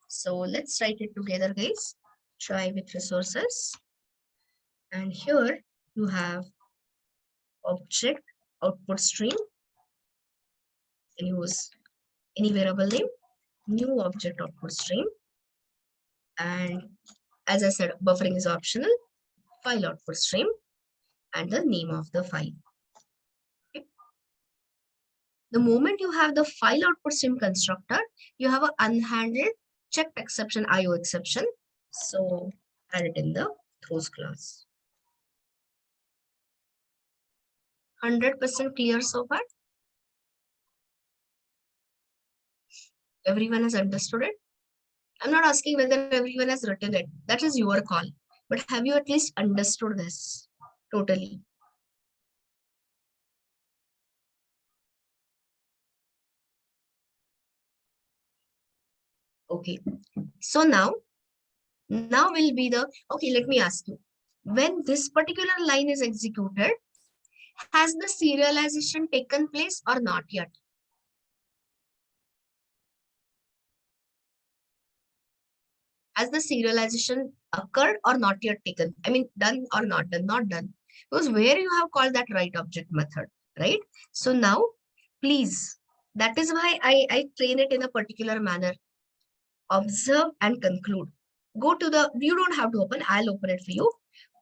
So let's write it together, guys. Try with resources. And here you have object output stream. And use any variable name, new object output stream. And as I said, buffering is optional. File output stream and the name of the file. Okay. The moment you have the file output stream constructor, you have an unhandled checked exception IO exception. So add it in the throws class. 100% clear so far? Everyone has understood it? I'm not asking whether everyone has written it. That is your call. But have you at least understood this totally? Okay. So now will be the, okay, let me ask you. When this particular line is executed, Has the serialization taken place or not yet? Has the serialization occurred or not yet taken? I mean, done or not done? Not done. Because where you have called that right object method, right? So now, please, that is why I train it in a particular manner. Observe and conclude. Go to the, you don't have to open, I'll open it for you.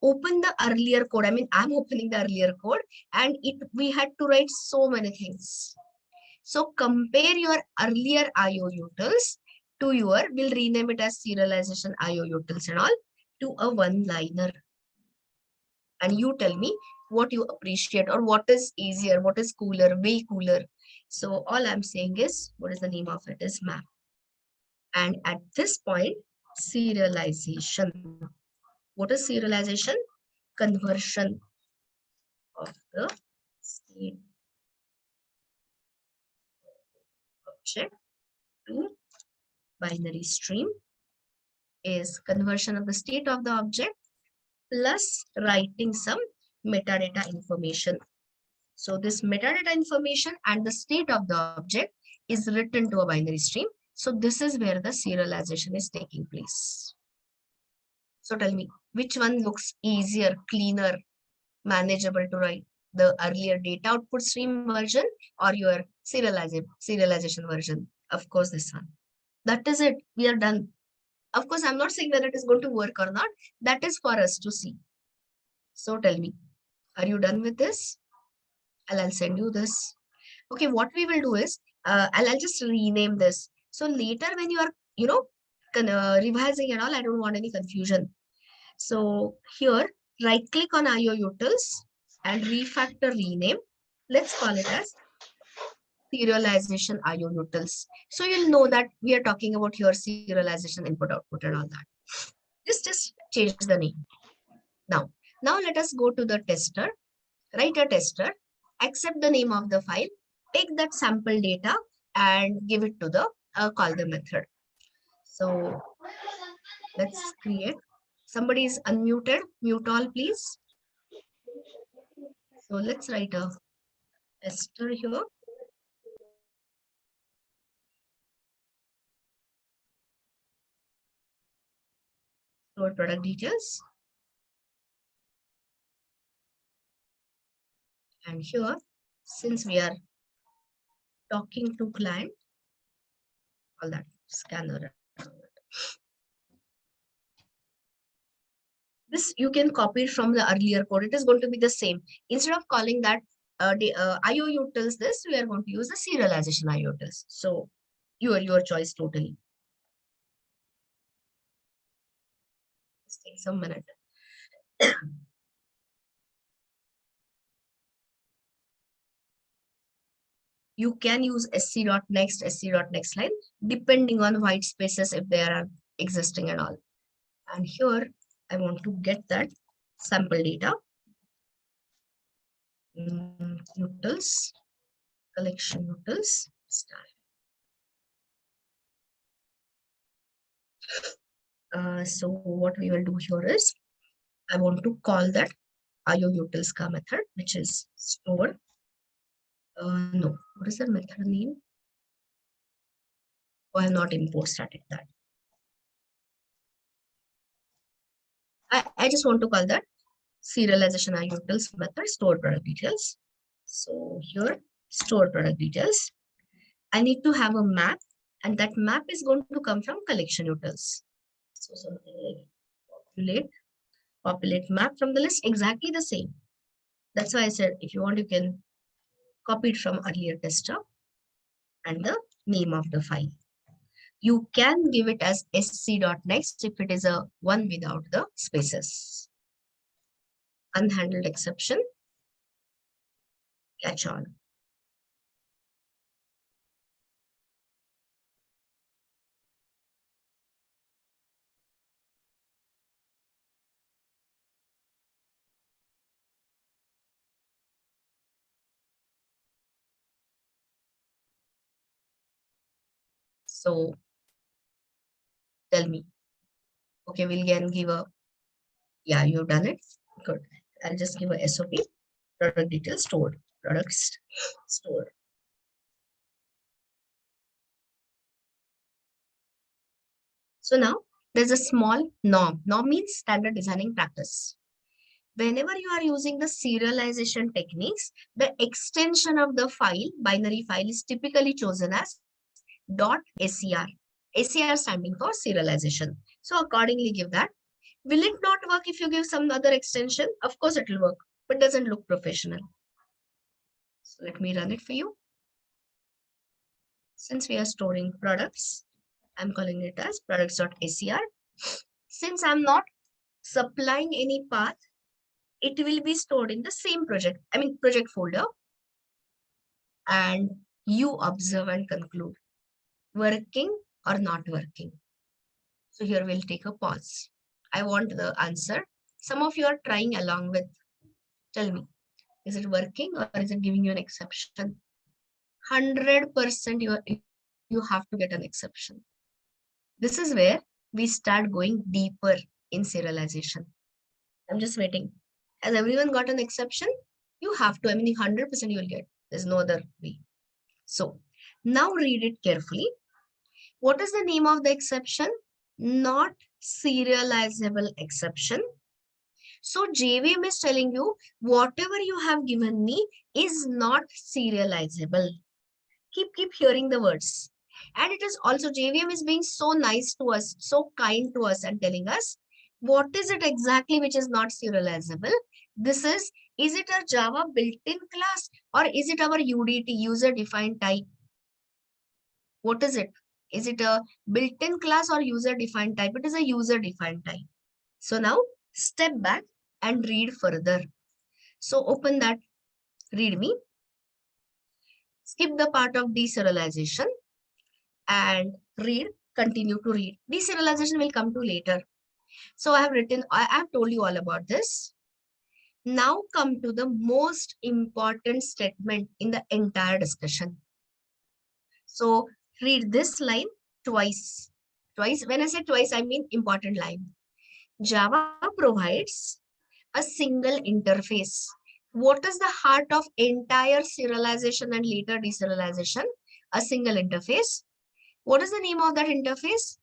Open the earlier code. I mean, I'm opening the earlier code and we had to write so many things. So compare your earlier IO utils to your, we'll rename it as serialization IO utils and all, to a one-liner. And you tell me what you appreciate or what is easier, what is cooler, way cooler. So all I'm saying is, what is the name of it is map. And at this point, serialization. What is serialization? Conversion of the state object to binary stream is conversion of the state of the object plus writing some metadata information. So this metadata information and the state of the object is written to a binary stream. So this is where the serialization is taking place. So tell me, which one looks easier, cleaner, manageable to write? The earlier data output stream version or your serialization version? Of course, this one. That is it. We are done. Of course, I'm not saying whether it is going to work or not. That is for us to see. So tell me, are you done with this? I'll send you this. Okay, what we will do is, I'll just rename this. So later when you are, revising and all, I don't want any confusion. So here, right click on IO utils and refactor rename. Let's call it as serialization IO utils. So you'll know that we are talking about your serialization input output and all that. Just change the name. Now let us go to the tester, write a tester, accept the name of the file, take that sample data and give it to the call the method. So let's create. Somebody is unmuted. Mute all, please. So let's write a tester here. Store product details. And here, since we are talking to client, all that scanner. This you can copy from the earlier code. It is going to be the same. Instead of calling that IO utils this, we are going to use the serialization IO utils. So your choice totally. Just take some minute. You can use sc.next, sc.next line, depending on white spaces if they are existing and all. And here I want to get that sample data. Utils, collection utils, style. So what we will do here is, I want to call that IO utils ka method, which is store. No, what is the method name? Oh, I have not import static that. I just want to call that serialization IO utils method store product details. So here, store product details. I need to have a map, and that map is going to come from collection utils. So something like populate map from the list, exactly the same. That's why I said, if you want, you can copy it from earlier tester and the name of the file. You can give it as sc.next if it is a one without the spaces. Unhandled exception, catch all. So tell me. Okay, we'll again give a, yeah, you've done it. Good. I'll just give a SOP. Product details stored. Products stored. So now there's a small norm. Norm means standard designing practice. Whenever you are using the serialization techniques, the extension of the file, binary file, is typically chosen as .ser. SER standing for serialization. So accordingly give that. Will it not work if you give some other extension? Of course it will work, but doesn't look professional. So let me run it for you. Since we are storing products, I'm calling it as products.ser. Since I'm not supplying any path, it will be stored in the same project folder. And you observe and conclude, working or not working. So here we'll take a pause. I want the answer. Some of you are trying along with, tell me, is it working or is it giving you an exception? 100% you have to get an exception. This is where we start going deeper in serialization. I'm just waiting. Has everyone got an exception? You have to, 100% you will get. There's no other way. So now read it carefully. What is the name of the exception? Not serializable exception. So JVM is telling you whatever you have given me is not serializable. Keep hearing the words. And it is also JVM is being so nice to us, so kind to us and telling us what is it exactly which is not serializable. This is it a Java built-in class or is it our UDT, user defined type? What is it? Is it a built-in class or user defined type? It is a user defined type. So now step back and read further. So open that, read me. Skip the part of deserialization and read, continue to read. Deserialization will come to later. So I have told you all about this. Now come to the most important statement in the entire discussion. So read this line twice. Twice. When I say twice, I mean important line. Java provides a single interface. What is the heart of entire serialization and later deserialization? A single interface. What is the name of that interface?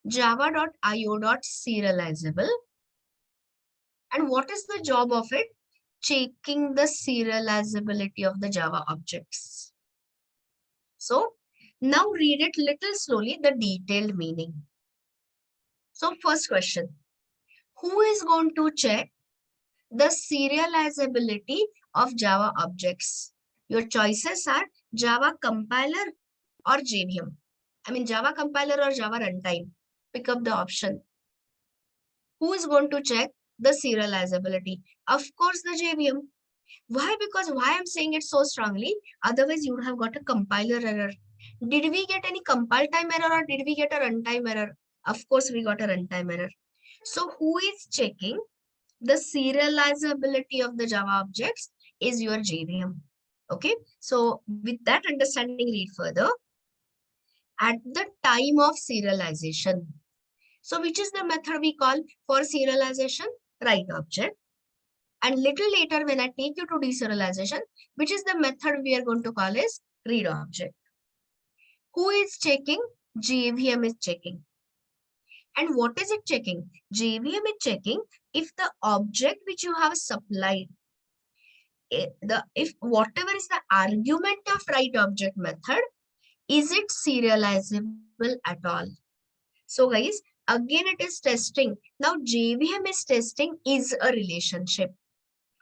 Java.io.serializable. And what is the job of it? Checking the serializability of the Java objects. So now read it little slowly, the detailed meaning. So first question, who is going to check the serializability of Java objects? Your choices are Java compiler or JVM. Java compiler or Java runtime. Pick up the option. Who is going to check the serializability? Of course, the JVM. Why? Because why I'm saying it so strongly? Otherwise, you would have got a compiler error. Did we get any compile time error or did we get a runtime error? Of course, we got a runtime error. So who is checking the serializability of the Java objects is your JVM. Okay. So with that understanding, read further. At the time of serialization. So which is the method we call for serialization? Write object. And little later, when I take you to deserialization, which is the method we are going to call as read object. Who is checking? JVM is checking. And what is it checking? JVM is checking if the object which you have supplied, if whatever is the argument of write object method, is it serializable at all? So guys, again it is testing. Now JVM is testing is a relationship.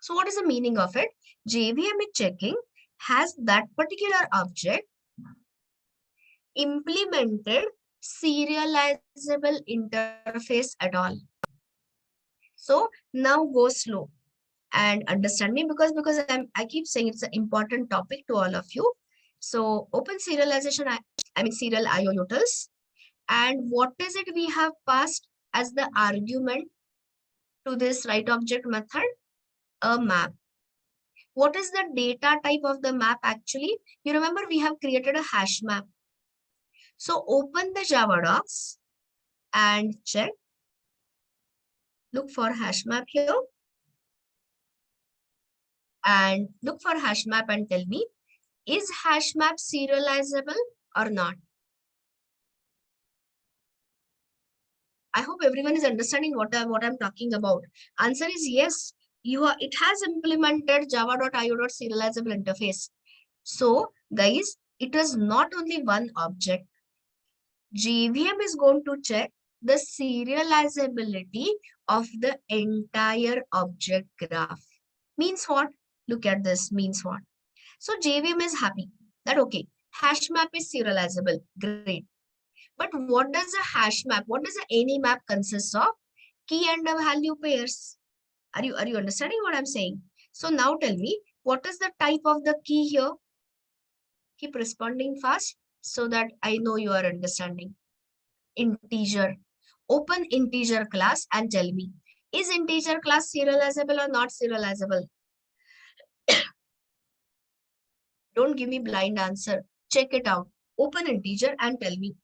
So what is the meaning of it? JVM is checking, has that particular object implemented serializable interface at all? So now go slow and understand me because I keep saying it's an important topic to all of you. So open serialization, serial IO utils. And what is it we have passed as the argument to this write object method? A map. What is the data type of the map actually? You remember we have created a hash map. So open the Java docs and check. Look for hash map here. and look for hash map and tell me, is hash map serializable or not? I hope everyone is understanding what I'm talking about. Answer is yes. It has implemented java.io.serializable interface. So guys, it is not only one object. JVM is going to check the serializability of the entire object graph. Means what? Look at this. Means what? So JVM is happy that okay, hash map is serializable. Great. But what does a hash map, what does any map consist of? Key and a value pairs. Are you understanding what I'm saying? So now tell me, what is the type of the key here? Keep responding fast so that I know you are understanding. Integer. Open integer class and tell me, is integer class serializable or not serializable? Don't give me blind answer. Check it out. Open integer and tell me.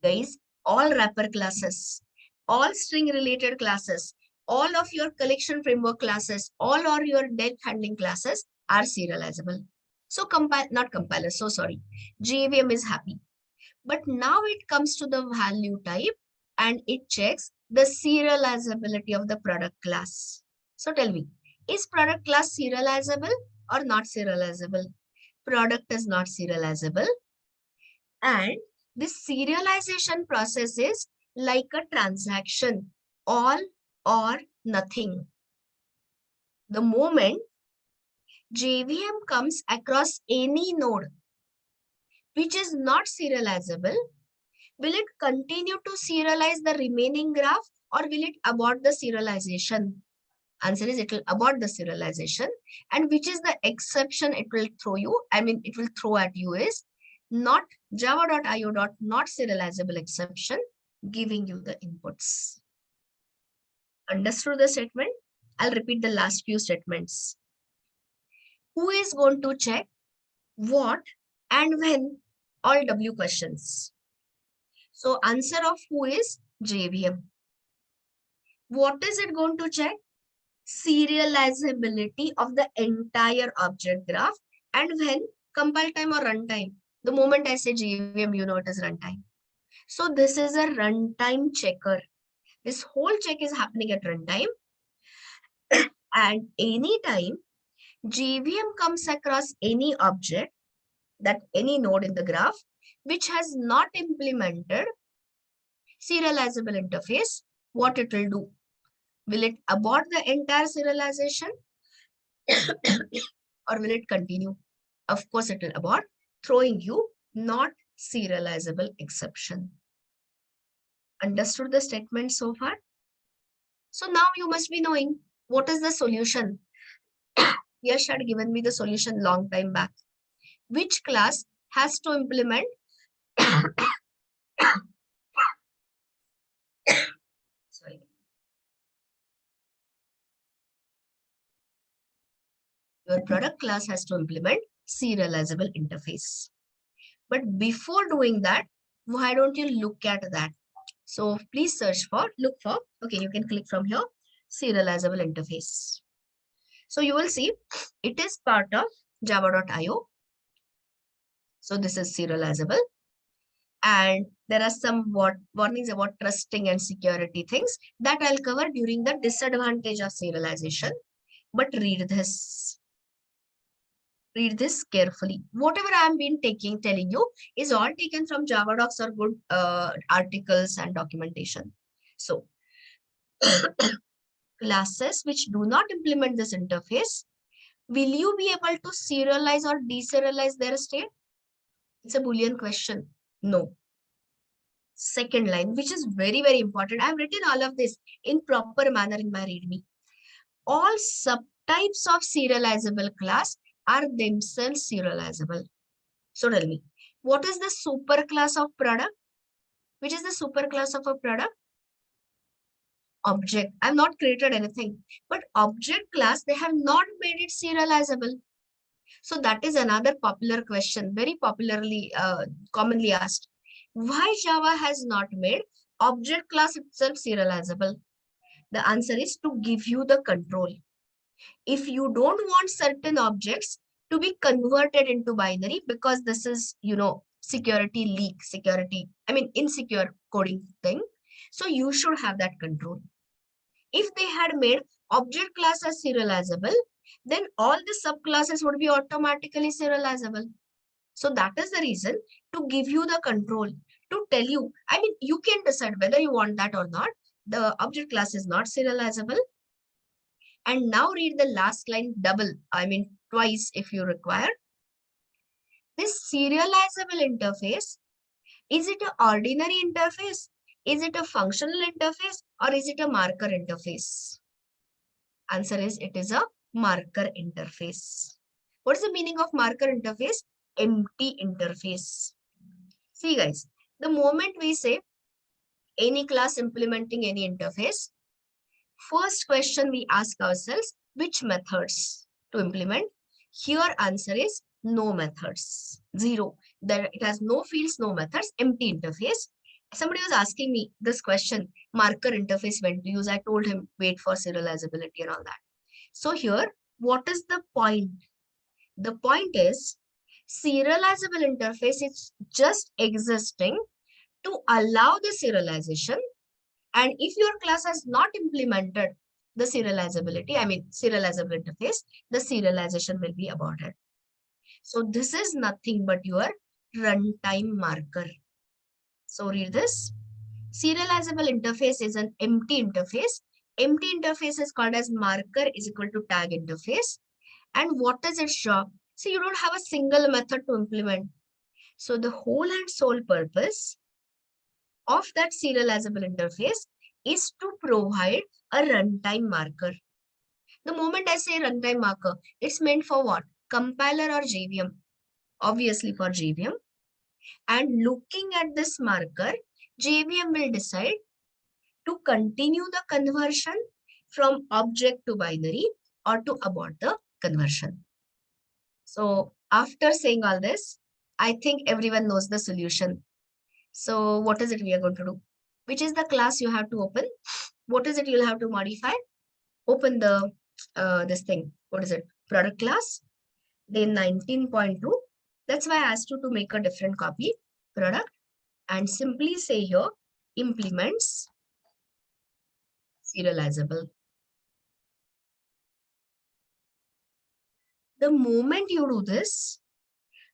Guys, all wrapper classes, all string related classes, all of your collection framework classes, all or your depth handling classes are serializable. So not compiler, so sorry. JVM is happy. But now it comes to the value type and it checks the serializability of the product class. So tell me, is product class serializable or not serializable? Product is not serializable. And this serialization process is like a transaction, all or nothing. The moment JVM comes across any node which is not serializable, will it continue to serialize the remaining graph or will it abort the serialization? Answer is it will abort the serialization. And which is the exception it will throw you? I mean, it will throw at you is not java.io.not serializable exception, giving you the inputs. Understood the statement? I'll repeat the last few statements. Who is going to check what and when? All W questions. So answer of who is JVM. What is it going to check? Serializability of the entire object graph. And when? Compile time or runtime. The moment I say JVM, you know it is runtime. So this is a runtime checker. This whole check is happening at runtime. And anytime JVM comes across any object, that any node in the graph, which has not implemented serializable interface, what it will do? Will it abort the entire serialization or will it continue? Of course, it will abort, throwing you not serializable exception. Understood the statement so far? So now you must be knowing what is the solution. Yash had given me the solution long time back. Which class has to implement sorry. Your product class has to implement serializable interface. But before doing that, why don't you look at that? So please look for, okay, you can click from here, serializable interface. So you will see it is part of java.io. So this is serializable. And there are some warnings about trusting and security things that I'll cover during the disadvantage of serialization. But read this. Read this carefully. Whatever I'm been telling you is all taken from Java docs or good articles and documentation. So classes which do not implement this interface, will you be able to serialize or deserialize their state? It's a Boolean question. No. Second line, which is very, very important. I've written all of this in proper manner in my README. All subtypes of serializable class are themselves serializable. So tell me, what is the superclass of product? Which is the superclass of a product? Object. I've not created anything, but object class, they have not made it serializable. So that is another popular question, very popularly, commonly asked. Why Java has not made object class itself serializable? The answer is to give you the control. If you don't want certain objects to be converted into binary because this is, security leak, insecure coding thing. So you should have that control. If they had made object class as serializable, then all the subclasses would be automatically serializable. So that is the reason to give you the control, to tell you, you can decide whether you want that or not. The object class is not serializable. And now read the last line twice if you require. This serializable interface, is it an ordinary interface? Is it a functional interface? Or is it a marker interface? Answer is it is a marker interface. What is the meaning of marker interface? Empty interface. See guys, the moment we say any class implementing any interface, first question we ask ourselves, which methods to implement? Here answer is no methods, zero. There it has no fields, no methods, empty interface. Somebody was asking me this question, marker interface when to use. I told him wait for serializability and all that. So here, what is the point? The point is serializable interface is just existing to allow the serialization. And if your class has not implemented the serializability, serializable interface, the serialization will be aborted. So this is nothing but your runtime marker. So read this. Serializable interface is an empty interface. Empty interface is called as marker is equal to tag interface. And what does it show? So you don't have a single method to implement. So the whole and sole purpose of that serializable interface is to provide a runtime marker. The moment I say runtime marker, it's meant for what? Compiler or JVM. Obviously for JVM. And looking at this marker, JVM will decide to continue the conversion from object to binary or to abort the conversion. So after saying all this, I think everyone knows the solution. So what is it we are going to do? Which is the class you have to open? What is it you'll have to modify? Open the this thing. What is it? Product class. Then 19.2. That's why I asked you to make a different copy. Product. And simply say here implements serializable. The moment you do this,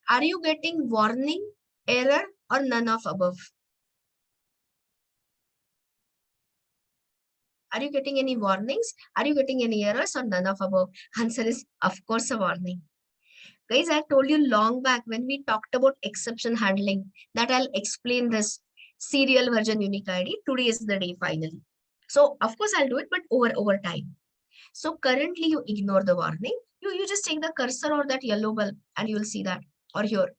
are you getting warning, error, or none of above? Are you getting any warnings? Are you getting any errors or none of above? Answer is of course a warning. Guys, I told you long back when we talked about exception handling that I'll explain this serial version unique ID. Today is the day finally. So of course I'll do it, but over time. So currently you ignore the warning. You just take the cursor or that yellow bulb and you will see that. Or here,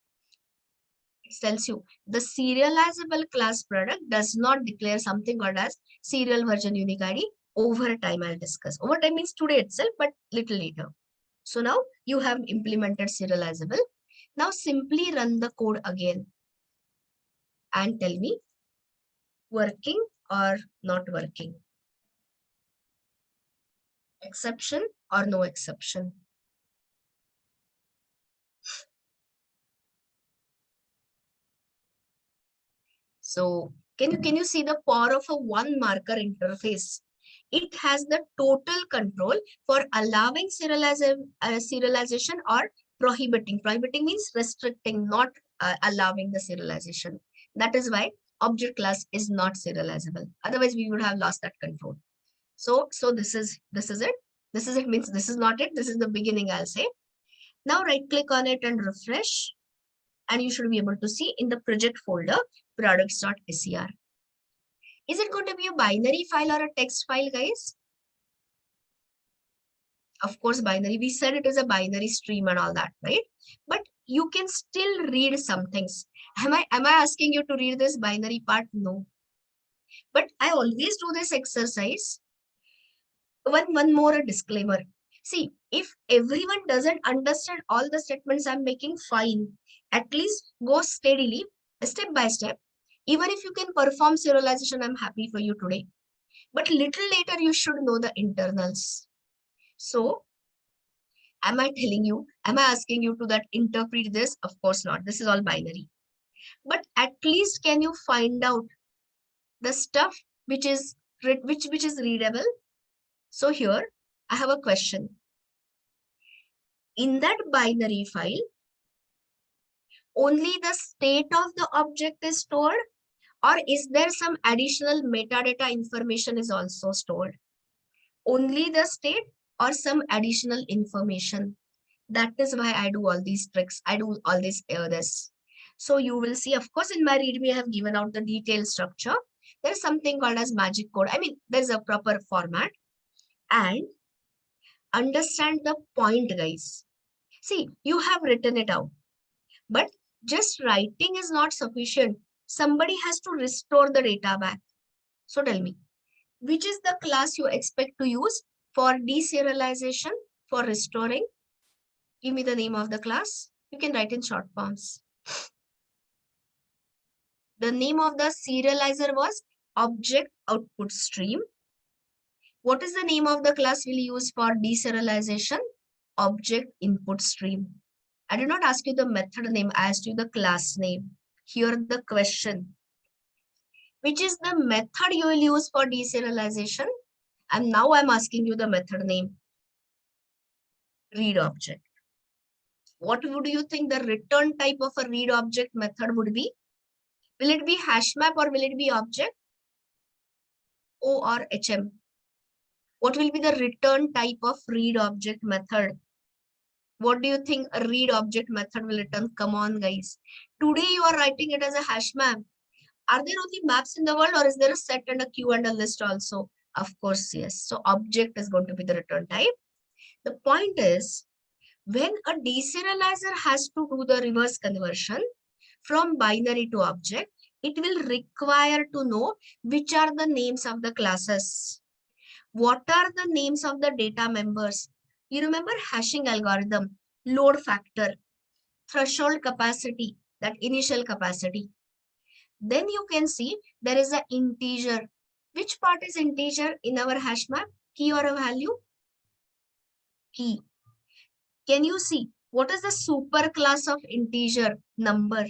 it tells you the serializable class product does not declare something called as serial version unique ID. Over time I'll discuss. Over time means today itself, but little later. So now you have implemented serializable. Now simply run the code again and tell me working or not working. Exception or no exception. So can you see the power of a one marker interface? It has the total control for allowing serialization or prohibiting. Prohibiting means restricting, not allowing the serialization. That is why object class is not serializable. Otherwise, we would have lost that control. So this is it. This is it means this is not it. This is the beginning, I'll say. Now right click on it and refresh. And you should be able to see in the project folder products.ser. Is it going to be a binary file or a text file, guys? Of course, binary. We said it is a binary stream and all that, right? But you can still read some things. Am I asking you to read this binary part? No. But I always do this exercise. One more disclaimer. See, if everyone doesn't understand all the statements I'm making, fine. At least go steadily, step by step. Even if you can perform serialization, I'm happy for you today. But little later, you should know the internals. So Am I telling you, am I asking you to that interpret this? Of course not. This is all binary. But at least can you find out the stuff which is which is readable? So here I have a question. In that binary file, only the state of the object is stored, or is there some additional metadata information is also stored? Only the state or some additional information? That is why I do all these tricks. I do all this. So you will see, of course, in my README, I have given out the detailed structure. There's something called as magic code. I mean, there's a proper format. And understand the point, guys. See, you have written it out, but just writing is not sufficient. Somebody has to restore the data back. So tell me, which is the class you expect to use for deserialization, for restoring? Give me the name of the class. You can write in short forms. The name of the serializer was object output stream. What is the name of the class we'll use for deserialization? Object input stream. I did not ask you the method name, I asked you the class name. Here the question. Which is the method you will use for deserialization? And now I'm asking you the method name. Read object. What would you think the return type of a read object method would be? Will it be hash map or will it be object? O or HM? What will be the return type of read object method? What do you think a read object method will return? Come on, guys. Today you are writing it as a hash map. Are there only maps in the world, or is there a set and a queue and a list also? Of course, yes. So object is going to be the return type. The point is, when a deserializer has to do the reverse conversion from binary to object, it will require to know which are the names of the classes. What are the names of the data members? You remember hashing algorithm, load factor, threshold capacity, that initial capacity. Then you can see there is an integer. Which part is integer in our hash map? Key or a value? Key. Can you see what is the superclass of integer? Number.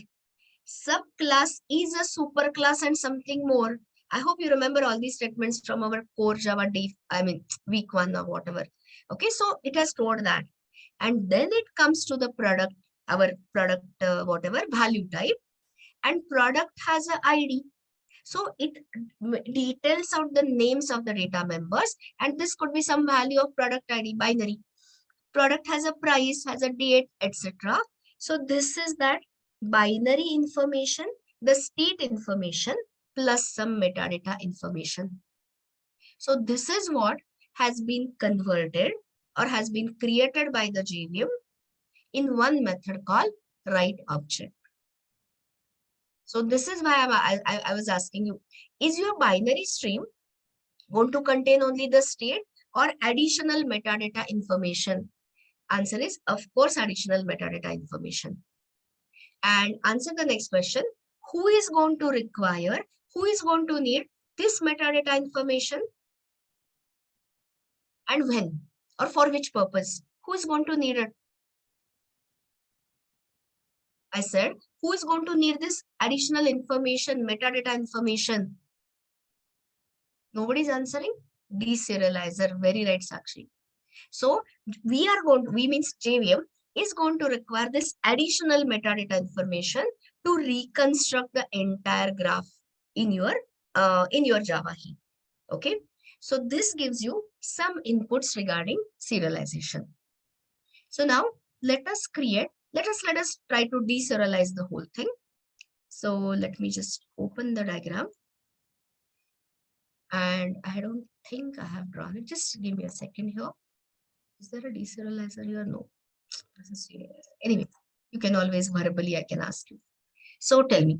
Subclass is a superclass and something more. I hope you remember all these statements from our core Java week 1 or whatever. Okay, so it has stored that. And then it comes to the product, our product, whatever value type. And product has an ID. So it details out the names of the data members. And this could be some value of product ID, binary. Product has a price, has a date, etc. So this is that binary information, the state information, plus some metadata information. So this is what has been converted or has been created by the JVM in one method called write object. So this is why I was asking you, is your binary stream going to contain only the state or additional metadata information? Answer is, of course, additional metadata information. And answer the next question. Who is going to require, who is going to need this metadata information? And when? Or for which purpose? Who is going to need it? I said, who is going to need this additional information, metadata information? Nobody's answering? Deserializer. Very right, Sakshi. So we means JVM is going to require this additional metadata information to reconstruct the entire graph in your Java heap. Okay. So this gives you some inputs regarding serialization. So now let us try to deserialize the whole thing. So let me just open the diagram. And I don't think I have drawn it. Just give me a second here. Is there a deserializer here? No. This is serialized. Anyway, you can always verbally, I can ask you. So tell me,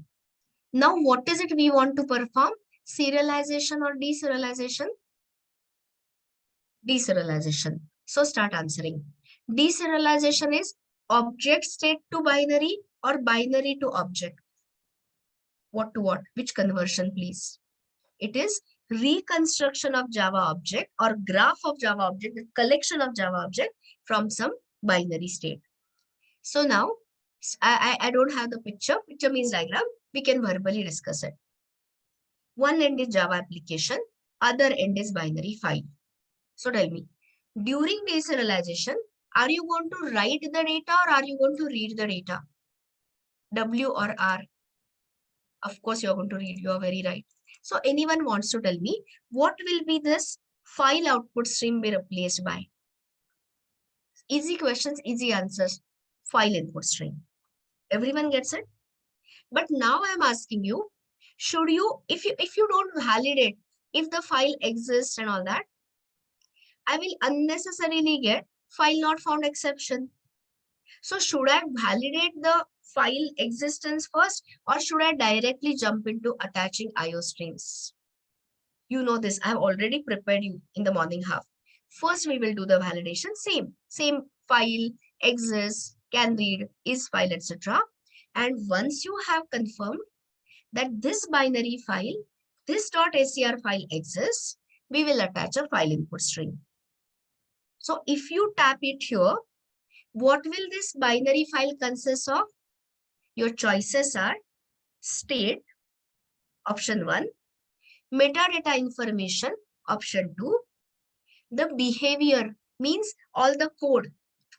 now what is it we want to perform? Serialization or deserialization? Deserialization. So start answering. Deserialization is object state to binary or binary to object. What to what? Which conversion, please? It is reconstruction of Java object or graph of Java object, the collection of Java object from some binary state. So now I don't have the picture. Picture means diagram. We can verbally discuss it. One end is Java application, other end is binary file. So tell me, during deserialization, are you going to write the data or are you going to read the data? W or R? Of course, you're going to read. You are very right. So anyone wants to tell me what will be this file output stream be replaced by? Easy questions, easy answers. File input stream. Everyone gets it? But now I'm asking you, should you, if you don't validate, if the file exists and all that, I will unnecessarily get file not found exception. So should I validate the file existence first or should I directly jump into attaching IO streams? You know this, I've already prepared you in the morning half. First, we will do the validation, same file exists, can read, is file, etc. And once you have confirmed that this binary file, this .scr file exists, we will attach a file input stream. So if you tap it here, what will this binary file consist of? Your choices are state, option 1, metadata information, option 2, the behavior means all the code,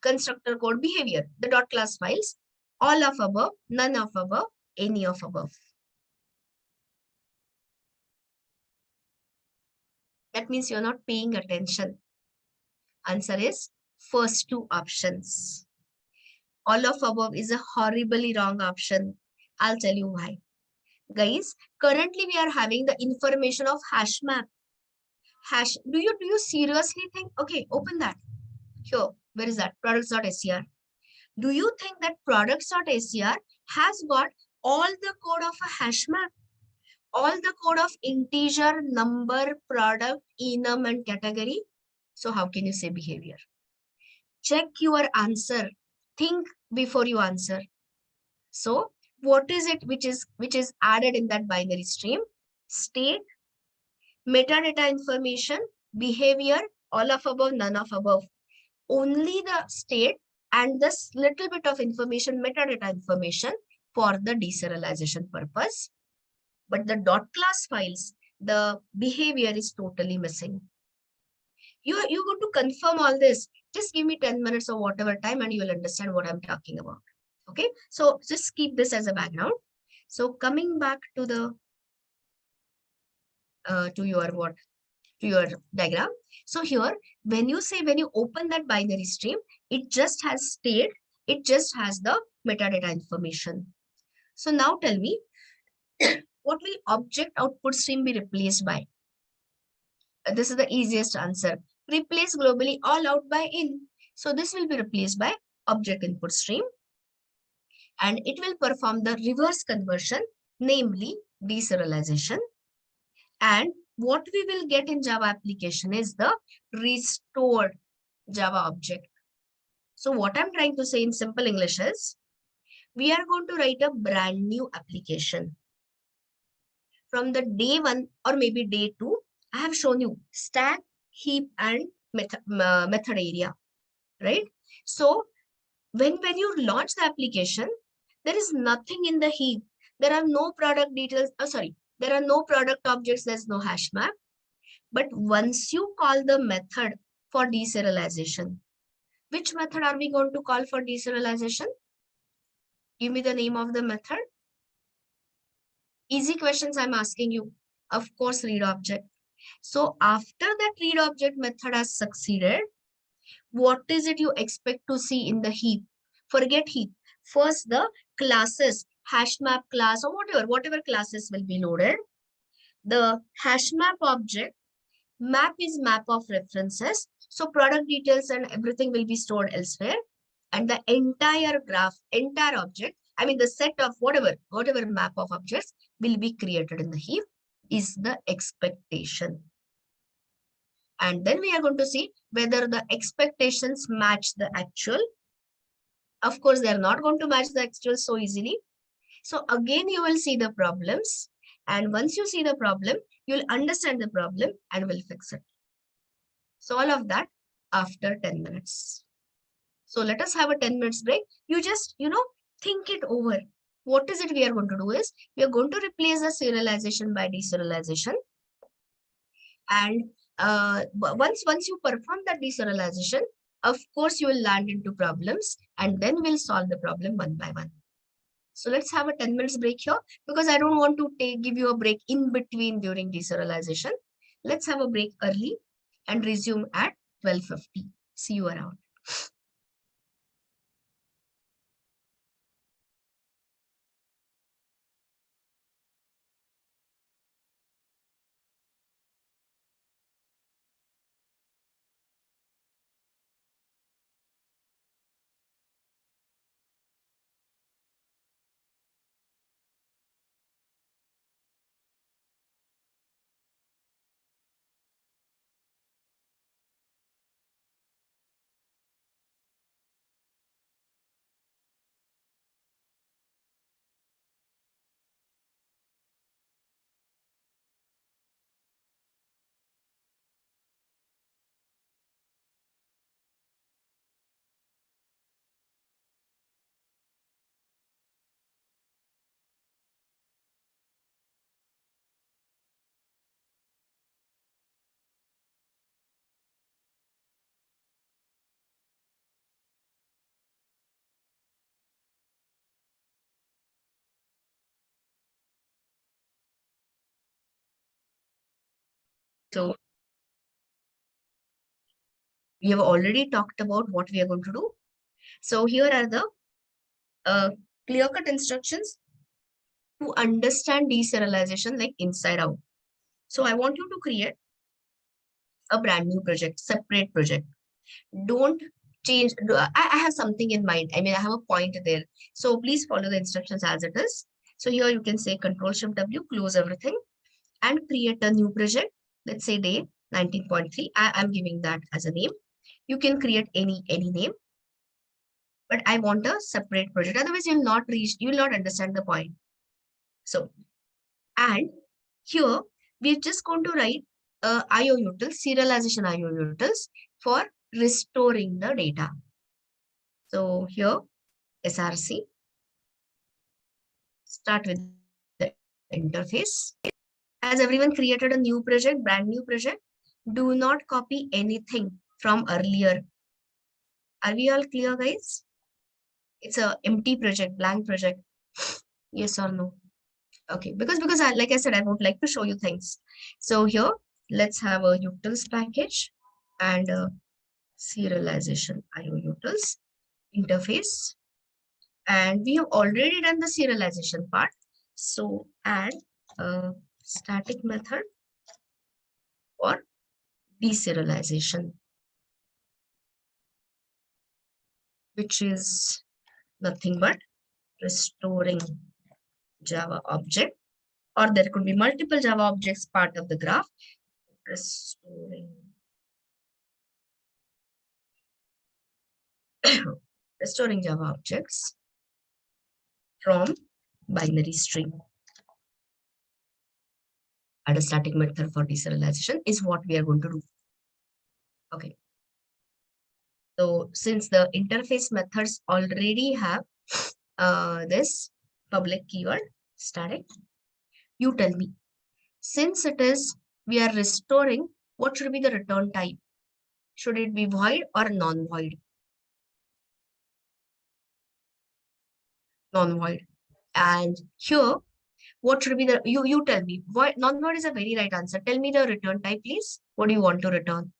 constructor code behavior, the dot class files, all of above, none of above, any of above. That means you're not paying attention. Answer is first two options. All of above is a horribly wrong option. I'll tell you why. Guys, currently we are having the information of hash map. Do you seriously think, okay, open that. Here, where is that? Products.scr. Do you think that products.scr has got all the code of a hash map? All the code of integer, number, product, enum, and category? So how can you say behavior? Check your answer. Think before you answer. So what is it which is added in that binary stream? State, metadata information, behavior, all of above, none of above. Only the state and this little bit of information, metadata information for the deserialization purpose. But the dot class files, the behavior is totally missing. You're going to confirm all this. Just give me 10 minutes or whatever time and you will understand what I'm talking about. Okay, so just keep this as a background. So coming back to the to your diagram. So here, when you open that binary stream, it just has state, it just has the metadata information. So now tell me, what will object output stream be replaced by? This is the easiest answer. Replace globally all out by in. So this will be replaced by object input stream. And it will perform the reverse conversion, namely deserialization. And what we will get in Java application is the restored Java object. So what I'm trying to say in simple English is, we are going to write a brand new application. From the day 1 or maybe day 2, I have shown you stack, heap, and method area, right? So when you launch the application, there is nothing in the heap. There are no product details. There are no product objects. There's no hash map. But once you call the method for deserialization, which method are we going to call for deserialization? Give me the name of the method. Easy questions I'm asking you. Of course, read object. So after that read object method has succeeded, what is it you expect to see in the heap? Forget heap. First, the classes, hash map class or whatever classes will be loaded. The hash map object, map is map of references. So product details and everything will be stored elsewhere. And the entire graph, entire object, I mean the set of whatever map of objects will be created in the heap is the expectation. And then we are going to see whether the expectations match the actual. Of course, they are not going to match the actual so easily. So again, you will see the problems. And once you see the problem, you'll understand the problem and will fix it. So all of that after 10 minutes. So let us have a 10 minutes break. You just, think it over. What is it we are going to do is, we are going to replace the serialization by deserialization. And once you perform that deserialization, of course, you will land into problems, and then we'll solve the problem one by one. So let's have a 10 minutes break here, because I don't want to give you a break in between during deserialization. Let's have a break early and resume at 12:50. See you around. So we have already talked about what we are going to do. So here are the uh, clear-cut instructions to understand deserialization like inside out. So I want you to create a brand new project, separate project. Don't change. I have something in mind. I mean, I have a point there. So please follow the instructions as it is. So here you can say Control-Shift-W, close everything, and create a new project. Let's say day 19.3. I'm giving that as a name. You can create any name, but I want a separate project. Otherwise, you will not understand the point. So, and here we're just going to write IO utils, serialization IO utils for restoring the data. So here, SRC, start with the interface. Has everyone created a new project, brand new project? Do not copy anything from earlier. Are we all clear, guys? It's a empty project, blank project. Yes or no? Okay, because like I said, I would like to show you things. So here, let's have a utils package and a serialization IO utils interface. And we have already done the serialization part. So add a static method for deserialization, which is nothing but restoring Java object, or there could be multiple Java objects part of the graph. Restoring restoring Java objects from binary string. Add a static method for deserialization is what we are going to do. Okay. So since the interface methods already have this public keyword static, you tell me, since we are restoring, what should be the return type? Should it be void or non-void? Non-void. And here, what should be you tell me. Void, non-void is a very right answer. Tell me the return type, please. What do you want to return?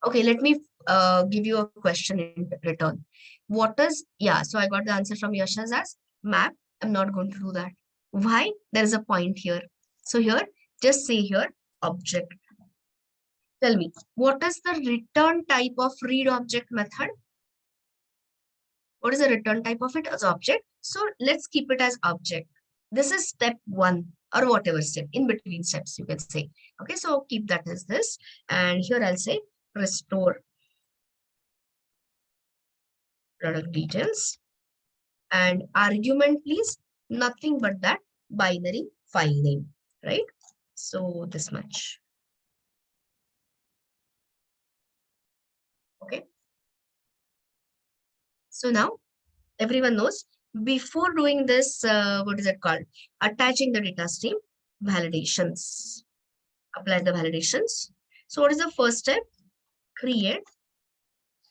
Okay, let me give you a question in return. So I got the answer from Yashas as map. I'm not going to do that. Why? There is a point here. So here, just say here, object. Tell me, what is the return type of read object method? What is the return type of it as object? So let's keep it as object. This is step 1 or whatever step, in between steps, you can say. Okay, so keep that as this. And here I'll say restore product details. And argument, please, nothing but that binary file name, right? So this much. Okay. So now everyone knows before doing this, what is it called? Attaching the data stream, validations. Apply the validations. So what is the first step? Create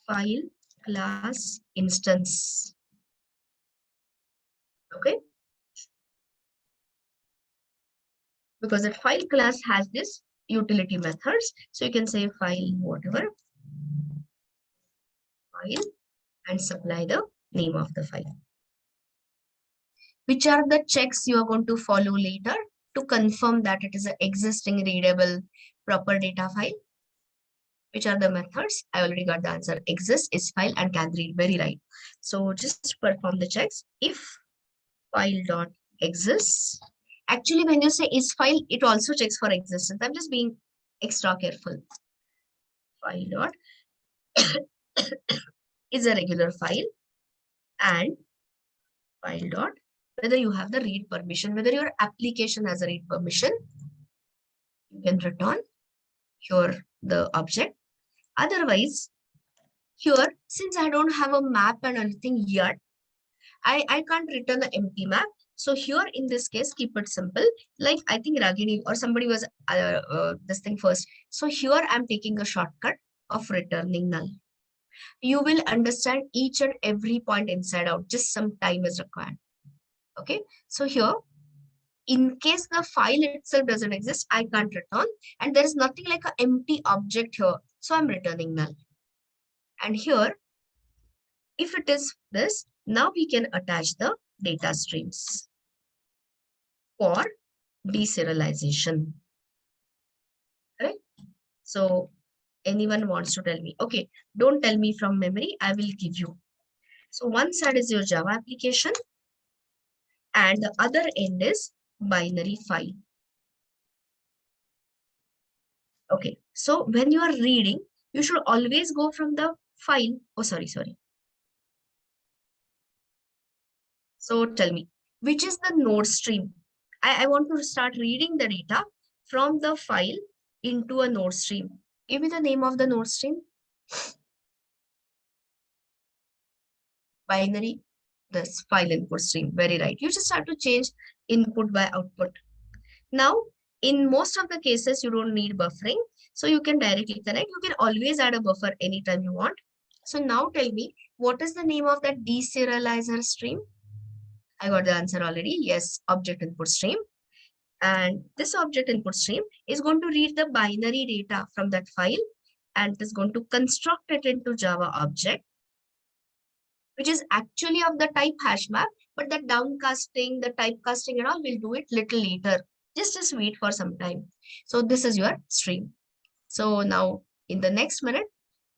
file class instance. Okay. Because that file class has this utility methods. So you can say file whatever file and supply the name of the file. Which are the checks you are going to follow later to confirm that it is an existing readable proper data file? Which are the methods? I already got the answer. Exists, is file, and can read. Very right. So just perform the checks. If file dot exists, actually when you say is file, it also checks for existence. I'm just being extra careful. File dot is a regular file, and file dot whether you have the read permission, whether your application has a read permission, you can return here the object. Otherwise, here, since I don't have a map and anything yet, I can't return the empty map. So here in this case, keep it simple. Like I think Ragini or somebody was this thing first. So here I'm taking a shortcut of returning null. You will understand each and every point inside out. Just some time is required. Okay. So here, in case the file itself doesn't exist, I can't return. And there is nothing like an empty object here. So I'm returning null. And here, if it is this, now we can attach the data streams for deserialization. Right? So anyone wants to tell me, okay, don't tell me from memory, I will give you. So one side is your Java application and the other end is binary file. Okay, so when you are reading, you should always go from the file. Oh, sorry. So tell me, which is the node stream? I want to start reading the data from the file into a node stream. Give me the name of the node stream. Binary, this file input stream. Very right. You just have to change input by output. Now, in most of the cases, you don't need buffering. So you can directly connect. You can always add a buffer anytime you want. So now tell me, what is the name of that deserializer stream? I got the answer already. Yes, object input stream. And this object input stream is going to read the binary data from that file and it is going to construct it into Java object, which is actually of the type hash map, but the downcasting, the typecasting and all, we'll do it little later. Just wait for some time. So this is your stream. So now in the next minute,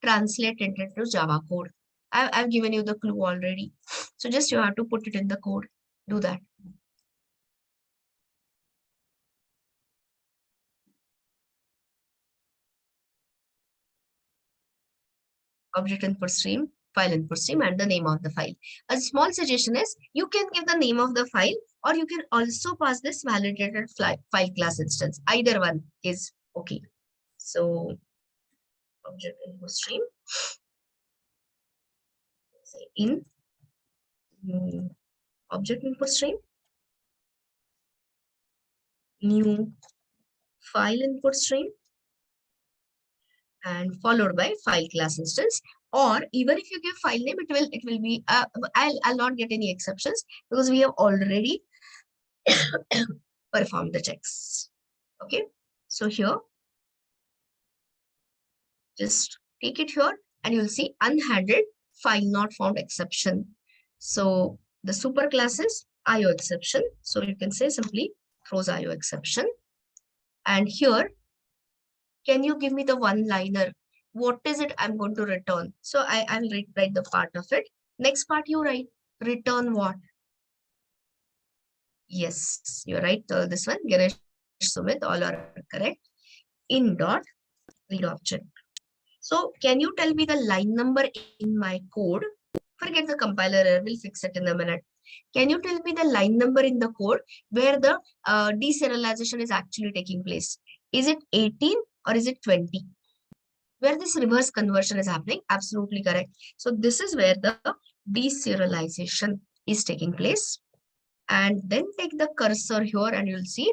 translate it into Java code. I've given you the clue already. So just you have to put it in the code. Do that. Object input stream, file input stream, and the name of the file. A small suggestion is you can give the name of the file or you can also pass this validated file class instance. Either one is okay. So object input stream, say in object input stream, new file input stream, and followed by file class instance. Or even if you give file name, it will be I'll not get any exceptions because we have already performed the checks. Okay, so here just take it here and you'll see unhandled file not found exception. So the super class is IO exception. So you can say simply throws IO exception. And here, can you give me the one-liner? What is it I'm going to return? So I'll write the part of it. Next part you write, return what? Yes, you're right. This one, Ganesh, Sumit, all are correct. In dot read object. So can you tell me the line number in my code? Forget the compiler error, we'll fix it in a minute. Can you tell me the line number in the code where the deserialization is actually taking place? Is it 18 or is it 20? Where this reverse conversion is happening? Absolutely correct. So this is where the deserialization is taking place. And then take the cursor here and you'll see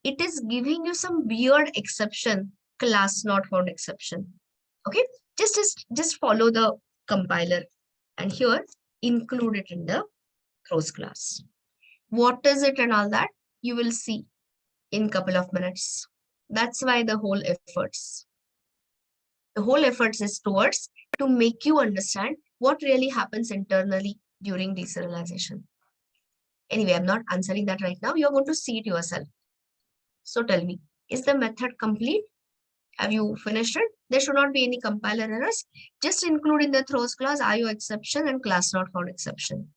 it is giving you some weird exception, class not found exception. Okay, just follow the compiler and here include it in the throws class. What is it and all that you will see in couple of minutes. That's why the whole efforts is towards to make you understand what really happens internally during deserialization. Anyway, I'm not answering that right now. You're going to see it yourself. So tell me, is the method complete? Have you finished it? There should not be any compiler errors. Just include in the throws class IO exception and class not found exception.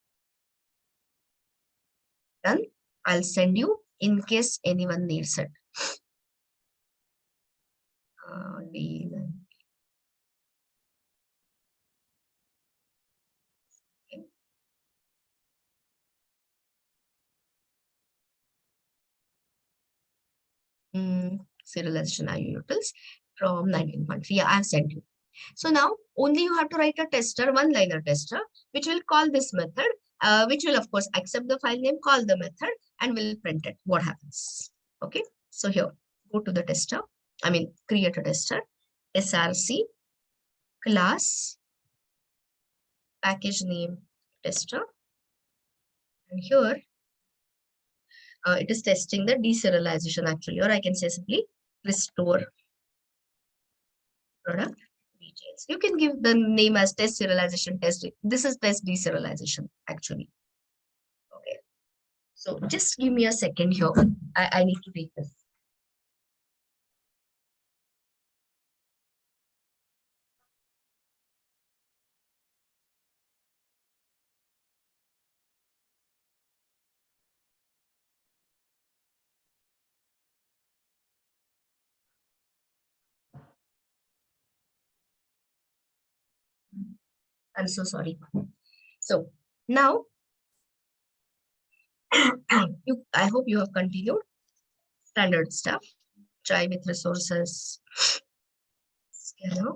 Done. I'll send you in case anyone needs it. Serialization IO utils from 19.3. Yeah, I've sent you. So now only you have to write a tester, one-liner tester, which will call this method, which will of course accept the file name, call the method, and will print it. What happens? Okay. So here, go to the tester. Create a tester, src class package name tester, and here it is testing the deserialization actually, or I can say simply restore product details. You can give the name as test serialization test. This is test deserialization actually. Okay. So just give me a second here. I need to take this. I'm so sorry. So now, I hope you have continued standard stuff. Try with resources. Scanner.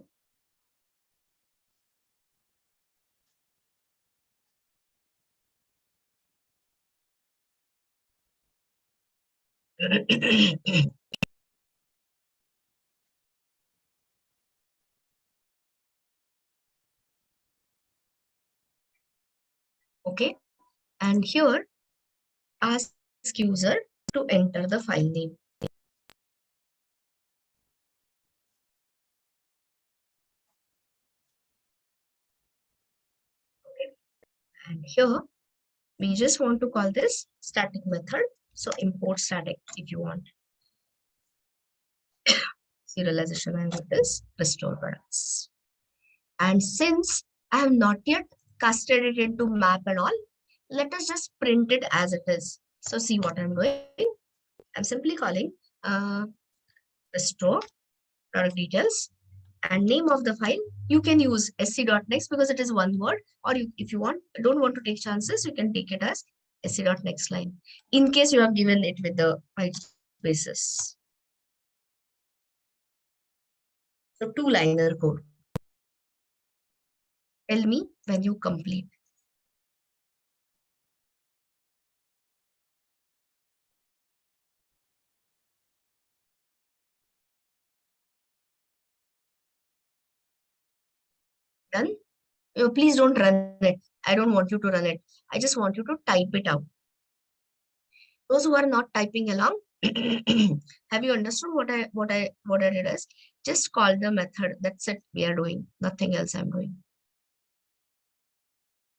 Okay. And here, ask user to enter the file name. Okay. And here, we just want to call this static method. So import static if you want. Serialization and it is restore products. And since I have not yet casted it into map and all, let us just print it as it is. So see what I'm doing. I'm simply calling restore product details and name of the file. You can use sc.next because it is one word, or if you don't want to take chances, you can take it as sc.next line in case you have given it with the white spaces. So two-liner code. Tell me when you complete. Done? Please don't run it. I don't want you to run it. I just want you to type it out. Those who are not typing along, have you understood what I did is just call the method. That's it. We are doing nothing else. I'm doing.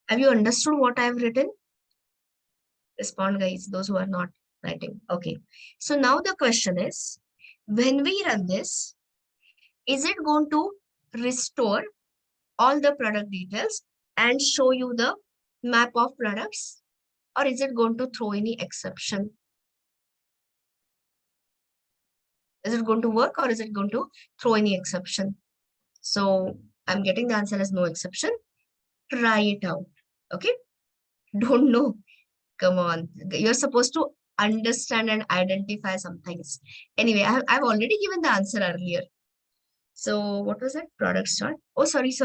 Have you understood what I've written? Respond, guys. Those who are not writing. Okay. So now the question is, when we run this, is it going to restore all the product details and show you the map of products, or is it going to throw any exception? Is it going to work or is it going to throw any exception? So I'm getting the answer as no exception. Try it out. Okay. Don't know. Come on. You're supposed to understand and identify some things. Anyway, I've already given the answer earlier. So what was that? Product start. Oh, sorry.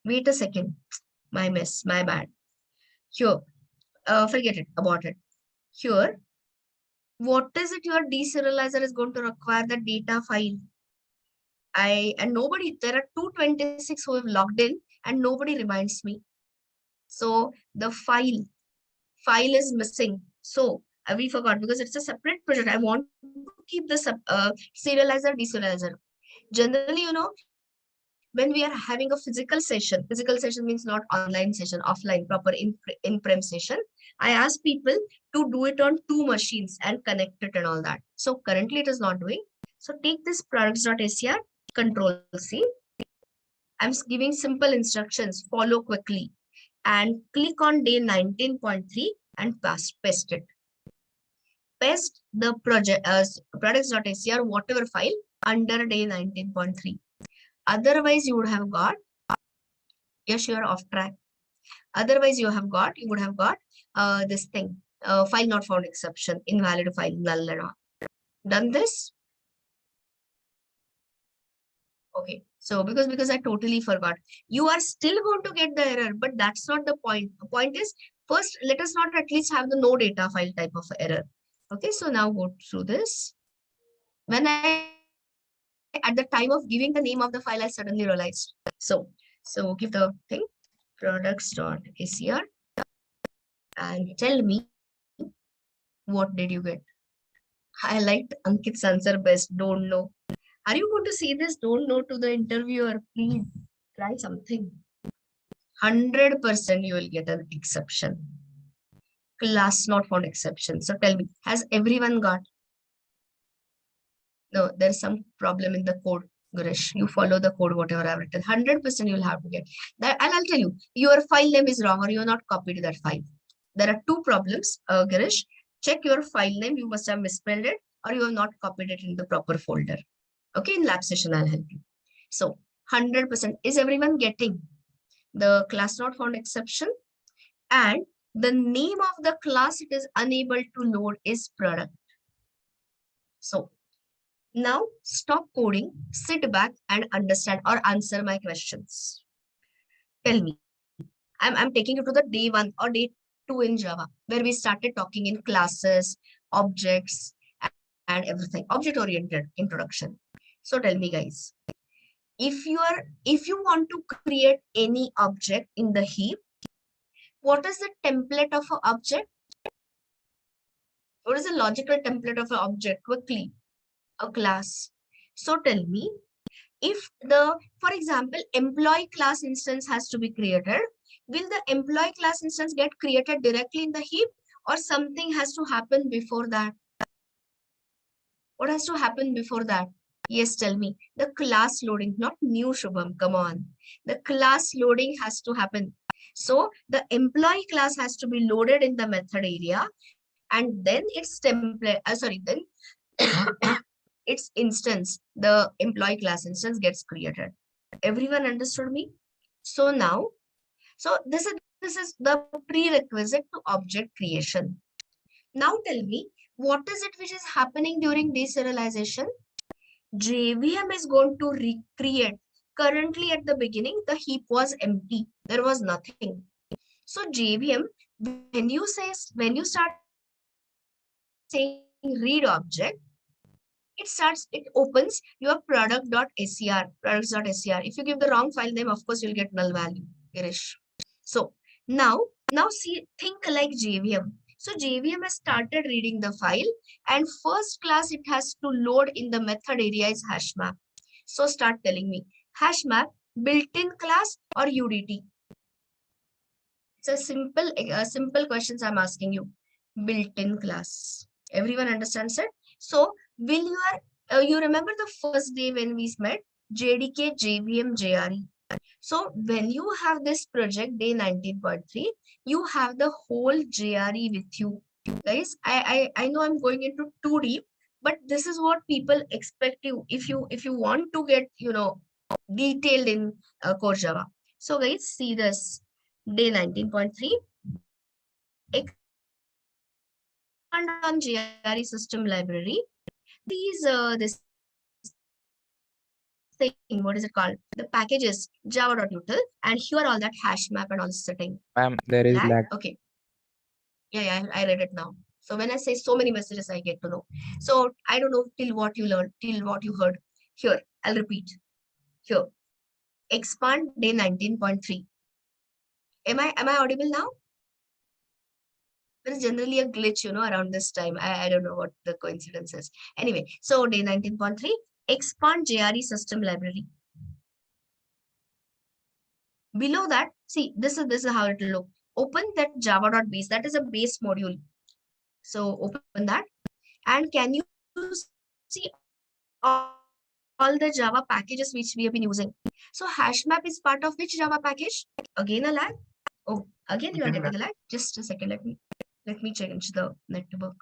Wait a second. My mess. My bad. Here, forget it about it. Here, what is it your deserializer is going to require? The data file. And nobody, there are 226 who have logged in and nobody reminds me. So the file is missing. So we forgot because it's a separate project. I want to keep the serializer, deserializer. Generally, when we are having a physical session means not online session, offline, proper in-prem session. I ask people to do it on 2 machines and connect it and all that. So currently it is not doing. So take this products.acr, control C. I'm giving simple instructions, follow quickly and click on day 19.3 and paste it. Paste the project products.acr, whatever file under day 19.3. Otherwise, you would have got, yes, you are off track. Otherwise, you would have got this thing, file not found exception, invalid file, null and all. Done this? Okay. So because I totally forgot, you are still going to get the error, but that's not the point. The point is, first, let us not at least have the no data file type of error. Okay. So now go through this. When at the time of giving the name of the file, I suddenly realized. So give the thing products.acr and tell me what did you get. I liked Ankit's answer best. Don't know. Are you going to say this? Don't know to the interviewer. Please try something. 100% you will get an exception. Class not found exception. So tell me, has everyone got? No, there's some problem in the code. Gurish, you follow the code, whatever I've written. 100% you'll have to get that. And I'll tell you, your file name is wrong or you're not copied that file. There are 2 problems, Girish. Check your file name. You must have misspelled it or you have not copied it in the proper folder. Okay, in lab session, I'll help you. So 100%. Is everyone getting the class not found exception? And the name of the class it is unable to load is product. So now stop coding, sit back and understand or answer my questions. Tell me. I'm taking you to the day 1 or day 2 in Java, where we started talking in classes, objects, and everything, object-oriented introduction. So tell me, guys, if you want to create any object in the heap, what is the template of an object? What is the logical template of an object? Quickly, a class. So tell me, if for example, employee class instance has to be created, will the employee class instance get created directly in the heap or something has to happen before that? What has to happen before that? Yes, tell me. The class loading, not new Shubham, come on. The class loading has to happen. So the employee class has to be loaded in the method area and then its template, then its instance, the employee class instance gets created. Everyone understood me? So now, so this is the prerequisite to object creation. Now tell me, what is it which is happening during deserialization? JVM is going to recreate. Currently at the beginning, the heap was empty. There was nothing. So JVM, when you start saying read object, it opens your product.acr, products.acr. If you give the wrong file name, of course, you'll get null value, Girish. So now see, think like JVM. So JVM has started reading the file and first class it has to load in the method area is hash map. So start telling me, hash map, built-in class or UDT? It's a simple questions I'm asking you. Built-in class. Everyone understands it? So will you remember the first day when we met? JDK, JVM, JRE. So when you have this project day 19.3, you have the whole JRE with you. Guys, I know I'm going into too deep, but this is what people expect you if you want to get detailed in core Java. So guys, see this day 19.3. Expand on JRE system library. This thing, what is it called? The packages java.util, and here all that hash map and all is sitting. Ma'am, there is Lag. lag. Okay. Yeah, I read it now. So when I say so many messages, I get to know. So I don't know till what you learned, till what you heard. Here, I'll repeat. Here, expand day 19.3. Am I audible now? There is generally a glitch, around this time. I don't know what the coincidence is. Anyway, so day 19.3, expand JRE system library. Below that, see, this is how it will look. Open that java.base, that is a base module. So open that, and can you see all the Java packages which we have been using? So hash map is part of which Java package? Again a lag? Oh, again you are getting a lag? Just a second, let me change the network.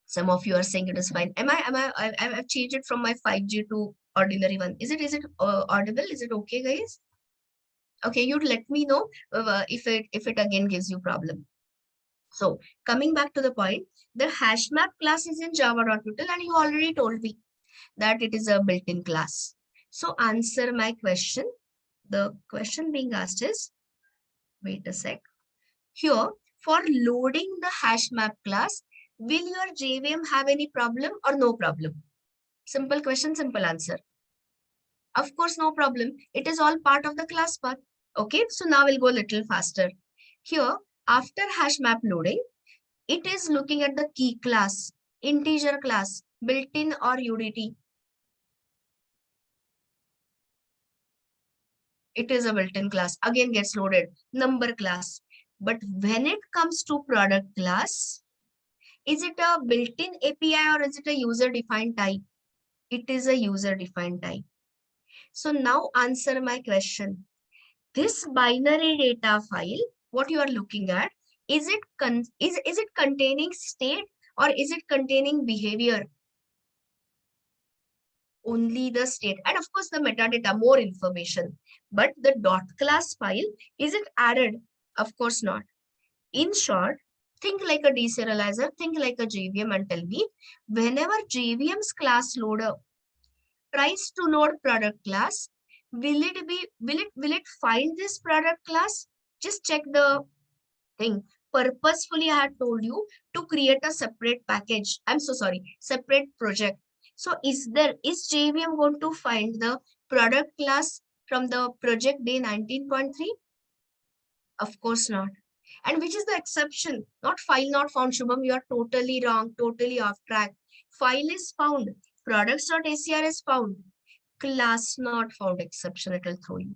Some of you are saying it is fine. I've changed it from my 5G to ordinary one. Is it audible? Is it okay, guys? Okay, you'd let me know if it again gives you problem. So coming back to the point, the hash map class is in java.util, and you already told me that it is a built-in class. So answer my question. The question being asked is, wait a sec. Here, for loading the hash map class, will your JVM have any problem or no problem? Simple question, simple answer. Of course, no problem. It is all part of the class path. Okay, so now we'll go a little faster. Here, after hash map loading, it is looking at the key class, integer class, built-in or UDT. It is a built-in class. Again gets loaded, number class. But when it comes to product class, is it a built-in API or is it a user-defined type? It is a user-defined type. So now answer my question. This binary data file, what you are looking at, is it containing state or is it containing behavior? Only the state, and of course the metadata, more information. But the dot class file, is it added? Of course not. In short, think like a deserializer, think like a JVM, and tell me, whenever JVM's class loader tries to load product class, will it find this product class? Just check the thing. Purposefully, I had told you to create a separate package. I'm so sorry, separate project. So is JVM going to find the product class from the project day 19.3? Of course not. And which is the exception? Not file not found, Shubham. You are totally wrong, totally off track. File is found. Products.acr is found. Class not found exception, it will throw you.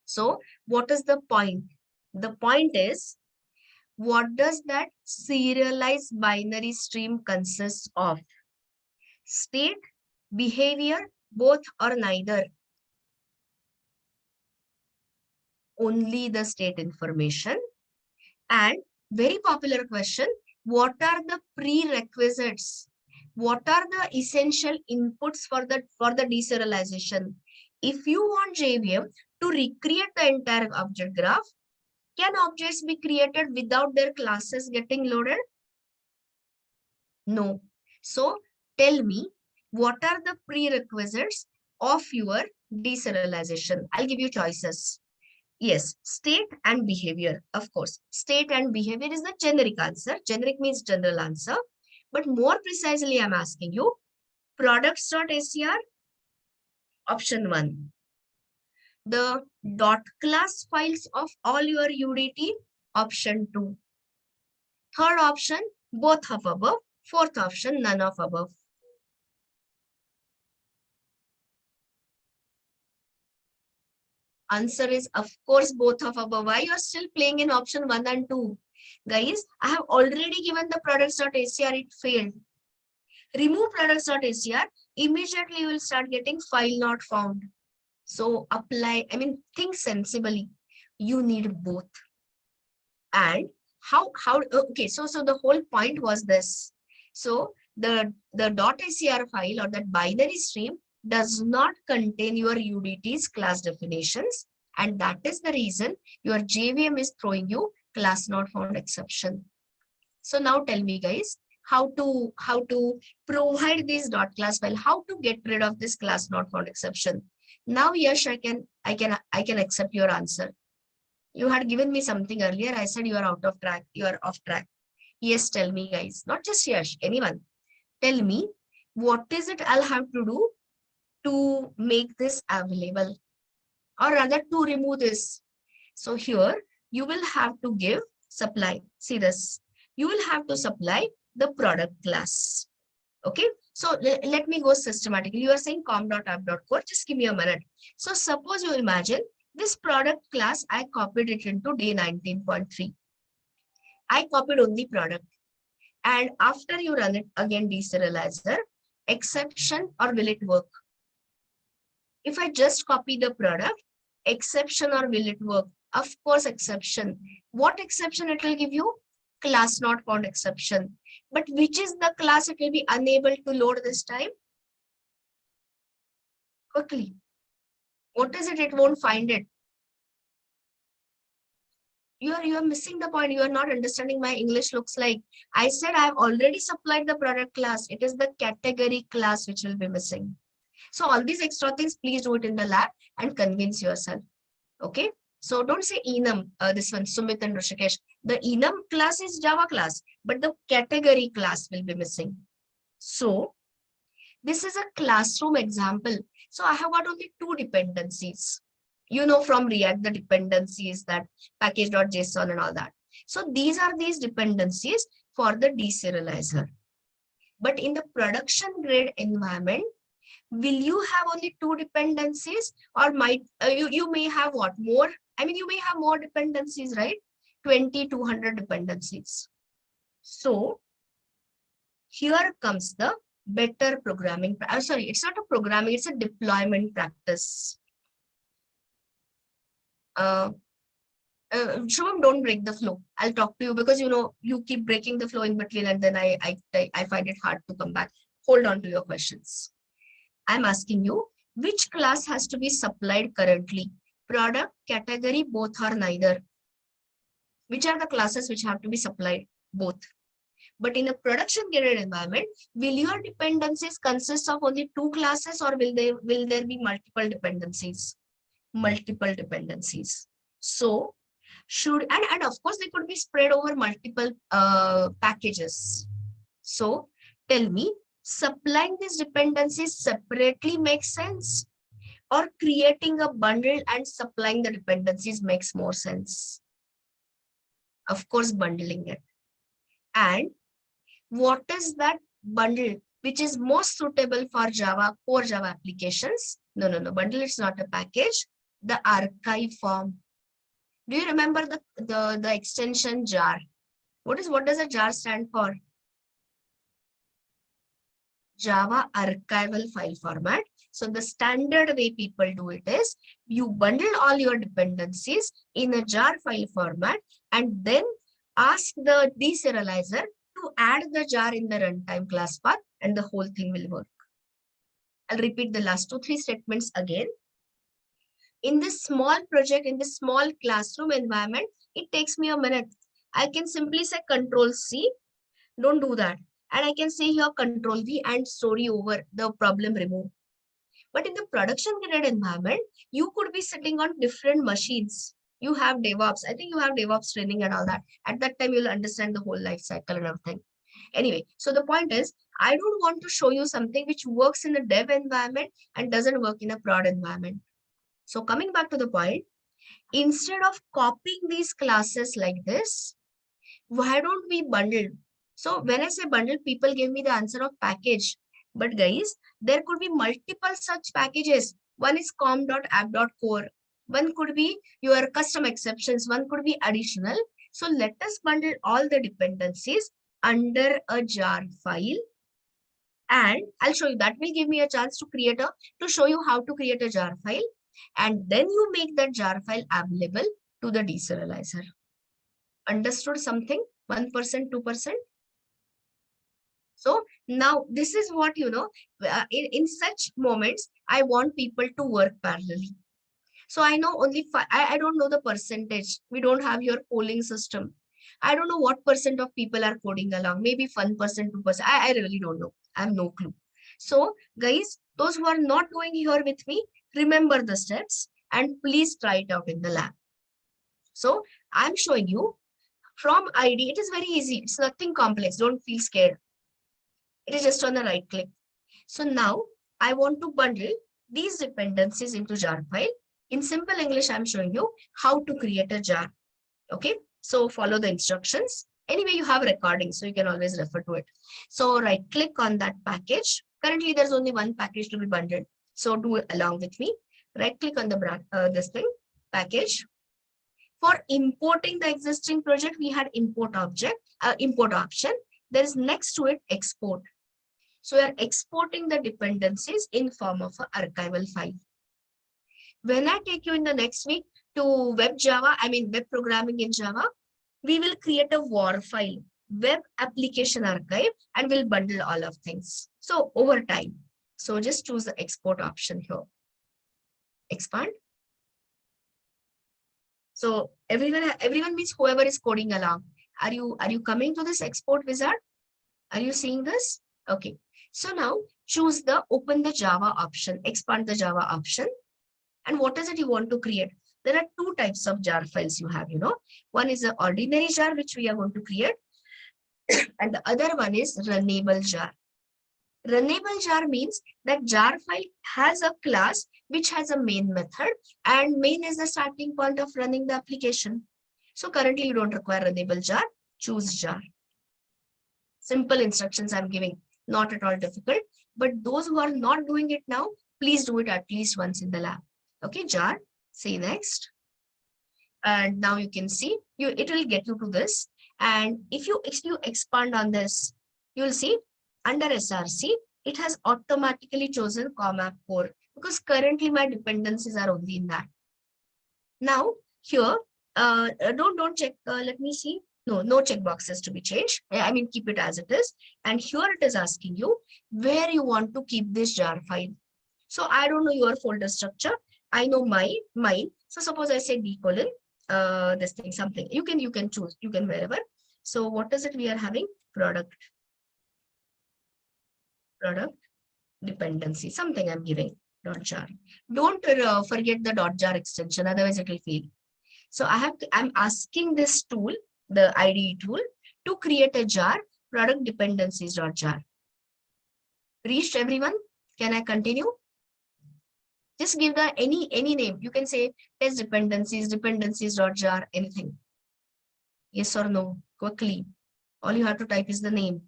So what is the point? The point is, what does that serialized binary stream consist of? State, behavior, both or neither? Only the state information. And very popular question, what are the prerequisites? What are the essential inputs for the deserialization? If you want JVM to recreate the entire object graph, can objects be created without their classes getting loaded? No. So tell me, what are the prerequisites of your deserialization? I'll give you choices. Yes, state and behavior. Of course, state and behavior is the generic answer. Generic means general answer. But more precisely, I'm asking you, products.acr, option 1. The dot class files of all your UDT, option 2. Third option, both of above. Fourth option, none of above. Answer is, of course, both of above. Why you are still playing in option 1 and 2? Guys, I have already given the products.acr, it failed. Remove products.acr, immediately you will start getting file not found. So think sensibly. You need both. And okay, so the whole point was this. So the .acr file or that binary stream does not contain your UDT's class definitions, and that is the reason your JVM is throwing you class not found exception. So now tell me, guys, how to provide this dot class file, how to get rid of this class not found exception. Now, Yash, I can accept your answer. You had given me something earlier. I said you are out of track. You are off track. Yes, tell me, guys. Not just Yash, anyone. Tell me, what is it I'll have to do to make this available, or rather to remove this? So here you will have to give supply. See this. You will have to supply the product class. Okay. So let me go systematically. You are saying com.app.core. Just give me a minute. So suppose you imagine this product class, I copied it into day 19.3. I copied only product. And after you run it again, deserializer, exception, or will it work? If I just copy the product, exception or will it work? Of course, exception. What exception it will give you? Class not found exception. But which is the class it will be unable to load this time? Quickly. What is it? It won't find it. You are missing the point. You are not understanding my English looks like. I said I have already supplied the product class. It is the category class which will be missing. So all these extra things, please do it in the lab and convince yourself. Okay. So don't say enum, this one, Sumit and Rishikesh. The enum class is Java class, but the category class will be missing. So this is a classroom example. So I have got only two dependencies. You know from React, the dependencies that package.json and all that. So these are these dependencies for the deserializer. But in the production grade environment, will you have only two dependencies, or might you may have what more? I mean, you may have more dependencies, right? 20, 200 dependencies. So here comes the better programming. Sorry, it's not a programming, it's a deployment practice. Shubham, don't break the flow. I'll talk to you because you keep breaking the flow in between, and then I find it hard to come back. Hold on to your questions. I'm asking you, which class has to be supplied currently? Product, category, both or neither? Which are the classes which have to be supplied? Both. But in a production grade environment, will your dependencies consist of only two classes, or will there be multiple dependencies? Multiple dependencies. So and of course they could be spread over multiple packages. So tell me, supplying these dependencies separately makes sense, or creating a bundle and supplying the dependencies makes more sense? Of course, bundling it. And what is that bundle which is most suitable for Java, core Java applications? No. Bundle is not a package. The archive form. Do you remember the extension jar? What does a jar stand for? Java archival file format. So the standard way people do it is you bundle all your dependencies in a jar file format and then ask the deserializer to add the jar in the runtime class path, and the whole thing will work. I'll repeat the last 2-3 statements again. In this small project, in this small classroom environment, it takes me a minute. I can simply say Control C. Don't do that. And I can say here Control V and story over, the problem removed. But in the production grade environment, you could be sitting on different machines. You have DevOps. I think you have DevOps training and all that. At that time, you'll understand the whole life cycle and everything. Anyway, so the point is, I don't want to show you something which works in a dev environment and doesn't work in a prod environment. So coming back to the point, instead of copying these classes like this, why don't we bundle? So when I say bundle, people give me the answer of package. But guys, there could be multiple such packages. One is com.app.core. One could be your custom exceptions. One could be additional. So let us bundle all the dependencies under a jar file. And I'll show you, that will give me a chance to show you how to create a jar file. And then you make that jar file available to the deserializer. Understood something? 1%, 2%? So now this is what, in such moments, I want people to work parallelly. So I know only I don't know the percentage. We don't have your polling system. I don't know what percent of people are coding along, maybe 1%, 2%. I really don't know. I have no clue. So guys, those who are not going here with me, remember the steps and please try it out in the lab. So I'm showing you from ID. It is very easy. It's nothing complex. Don't feel scared. It is just on the right click. So now I want to bundle these dependencies into jar file. In simple English, I'm showing you how to create a jar. Okay, so follow the instructions. Anyway, you have recording, so you can always refer to it. So right click on that package. Currently, there's only one package to be bundled. So do it along with me. Right click on the this thing, package. For importing the existing project, we had import object, import option. There is next to it export. So we are exporting the dependencies in form of an archival file. When I take you in the next week to web programming in Java, we will create a WAR file, web application archive, and we'll bundle all of things. So over time. So just choose the export option here. Expand. So everyone means whoever is coding along. Are you coming to this export wizard? Are you seeing this? Okay. So now choose the open the Java option, expand the Java option. And what is it you want to create? There are two types of jar files you have, One is an ordinary jar, which we are going to create. And the other one is runnable jar. Runnable jar means that jar file has a class which has a main method, and main is the starting point of running the application. So currently you don't require runnable jar, choose jar. Simple instructions I'm giving, not at all difficult. But those who are not doing it now, please do it at least once in the lab. Okay, jar, say next. And now you can see, it will get you to this. And if you expand on this, you'll see under SRC, it has automatically chosen COMAP core because currently my dependencies are only in that. Now here, don't check, let me see. No checkboxes to be changed. Keep it as it is. And here it is asking you where you want to keep this jar file. So I don't know your folder structure. I know mine. So suppose I say D colon, this thing, something. You can choose, you can wherever. So what is it we are having? Product dependency, something I'm giving, .jar. Don't forget the .jar extension, otherwise it will fail. So I'm asking this tool, the IDE tool, to create a jar, product dependencies.jar. Reached everyone? Can I continue? Just give the any name. You can say test dependencies.jar, anything. Yes or no, quickly. All you have to type is the name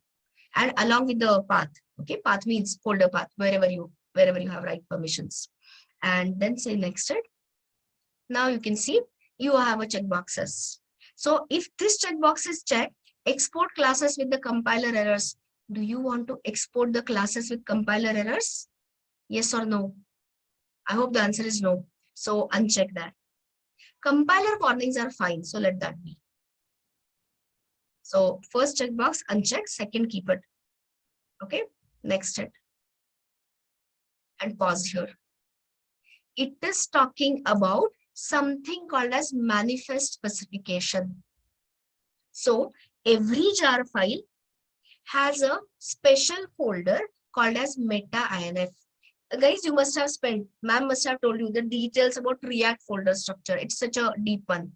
and along with the path. Okay, path means folder path, wherever you have write permissions. And then say next it. Now you can see you have a checkboxes. So if this checkbox is checked, export classes with the compiler errors. Do you want to export the classes with compiler errors? Yes or no? I hope the answer is no. So uncheck that. Compiler warnings are fine. So let that be. So first checkbox uncheck, second keep it. Okay, next it. And pause here. It is talking about something called as manifest specification. So every jar file has a special folder called as meta-inf. Guys, you must have spent, ma'am must have told you the details about React folder structure. It's such a deep one.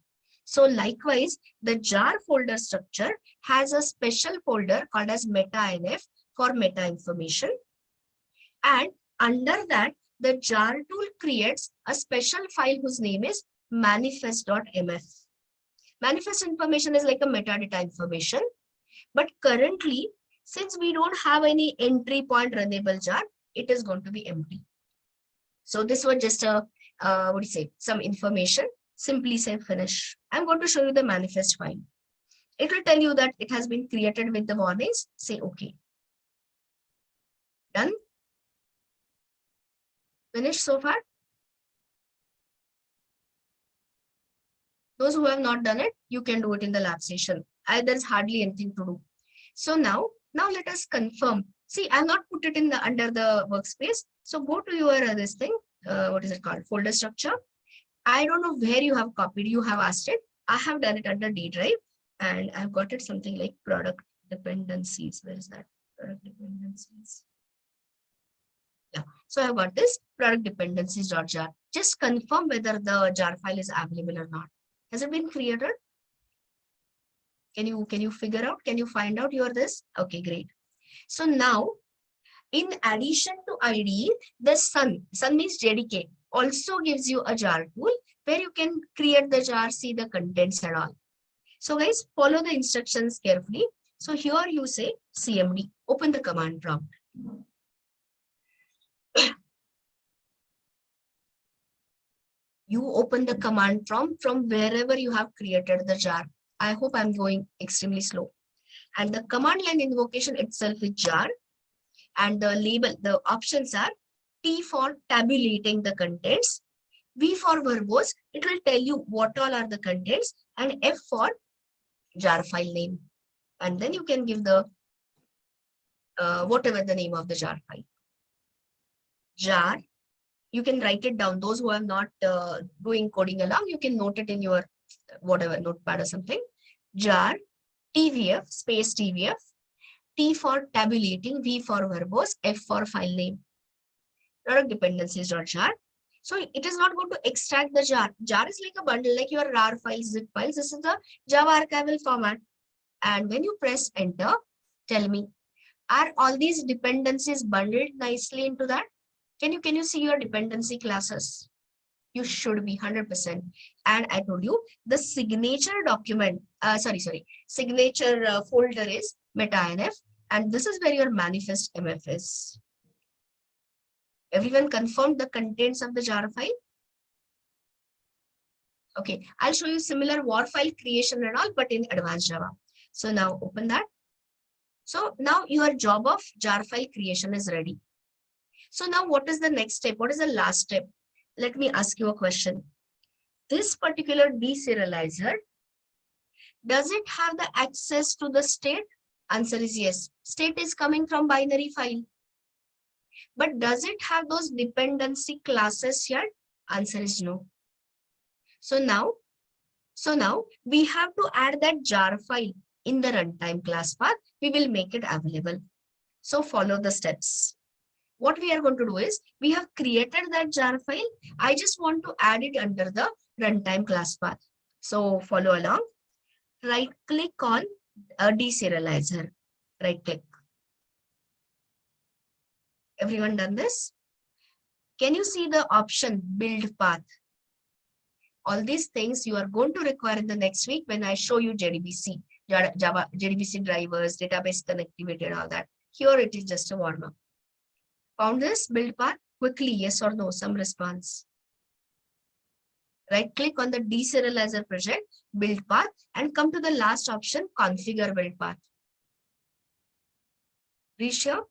So likewise, the jar folder structure has a special folder called as meta-inf for meta information. And under that, the jar tool creates a special file whose name is manifest.mf. Manifest information is like a metadata information. But currently, since we don't have any entry point runnable jar, it is going to be empty. So this was just a, some information. Simply say finish. I'm going to show you the manifest file. It will tell you that it has been created with the warnings. Say okay. Done. Finished so far? Those who have not done it, you can do it in the lab session. There's hardly anything to do. So now let us confirm. See, I've not put it in the under the workspace. So go to your this thing. What is it called? Folder structure. I don't know where you have copied. You have asked it. I have done it under D drive. And I've got it something like product dependencies. Where is that? Product dependencies. Yeah. So I've got this product dependencies.jar. Just confirm whether the jar file is available or not. Has it been created? Can you figure out? Can you find out your this? Okay, great. So now, in addition to ID, the sun means JDK, also gives you a jar tool where you can create the jar, see the contents and all. So guys, follow the instructions carefully. So here you say CMD, open the command prompt. You open the command prompt from wherever you have created the jar. I hope I'm going extremely slow. And the command line invocation itself is jar. And the label, the options are T for tabulating the contents, V for verbose, it will tell you what all are the contents, and F for jar file name. And then you can give the whatever the name of the jar file. Jar, you can write it down. Those who are not doing coding along, you can note it in your whatever notepad or something. Jar, TVF, space TVF, T for tabulating, V for verbose, F for file name. Product dependencies.jar. So it is not going to extract the jar. Jar is like a bundle, like your RAR files, zip files. This is the Java archival format. And when you press enter, tell me, are all these dependencies bundled nicely into that? Can you see your dependency classes? You should be 100%. And I told you the signature document, signature folder is meta-inf, and this is where your manifest MF is. Everyone confirmed the contents of the jar file? Okay, I'll show you similar war file creation and all, but in advanced Java. So now open that. So now your job of jar file creation is ready. So now what is the next step? What is the last step? Let me ask you a question. This particular deserializer, does it have the access to the state? Answer is yes. State is coming from binary file. But does it have those dependency classes here? Answer is no. So now we have to add that jar file in the runtime class path. We will make it available. So follow the steps. What we are going to do is, we have created that jar file. I just want to add it under the runtime class path. So follow along. Right click on a deserializer. Right click. Everyone done this? Can you see the option build path? All these things you are going to require in the next week when I show you JDBC, Java, JDBC drivers, database connectivity and all that. Here it is just a warm up. Found this build path? Quickly, yes or no, some response. Right click on the deserializer project, build path, and come to the last option, configure build path. Reach here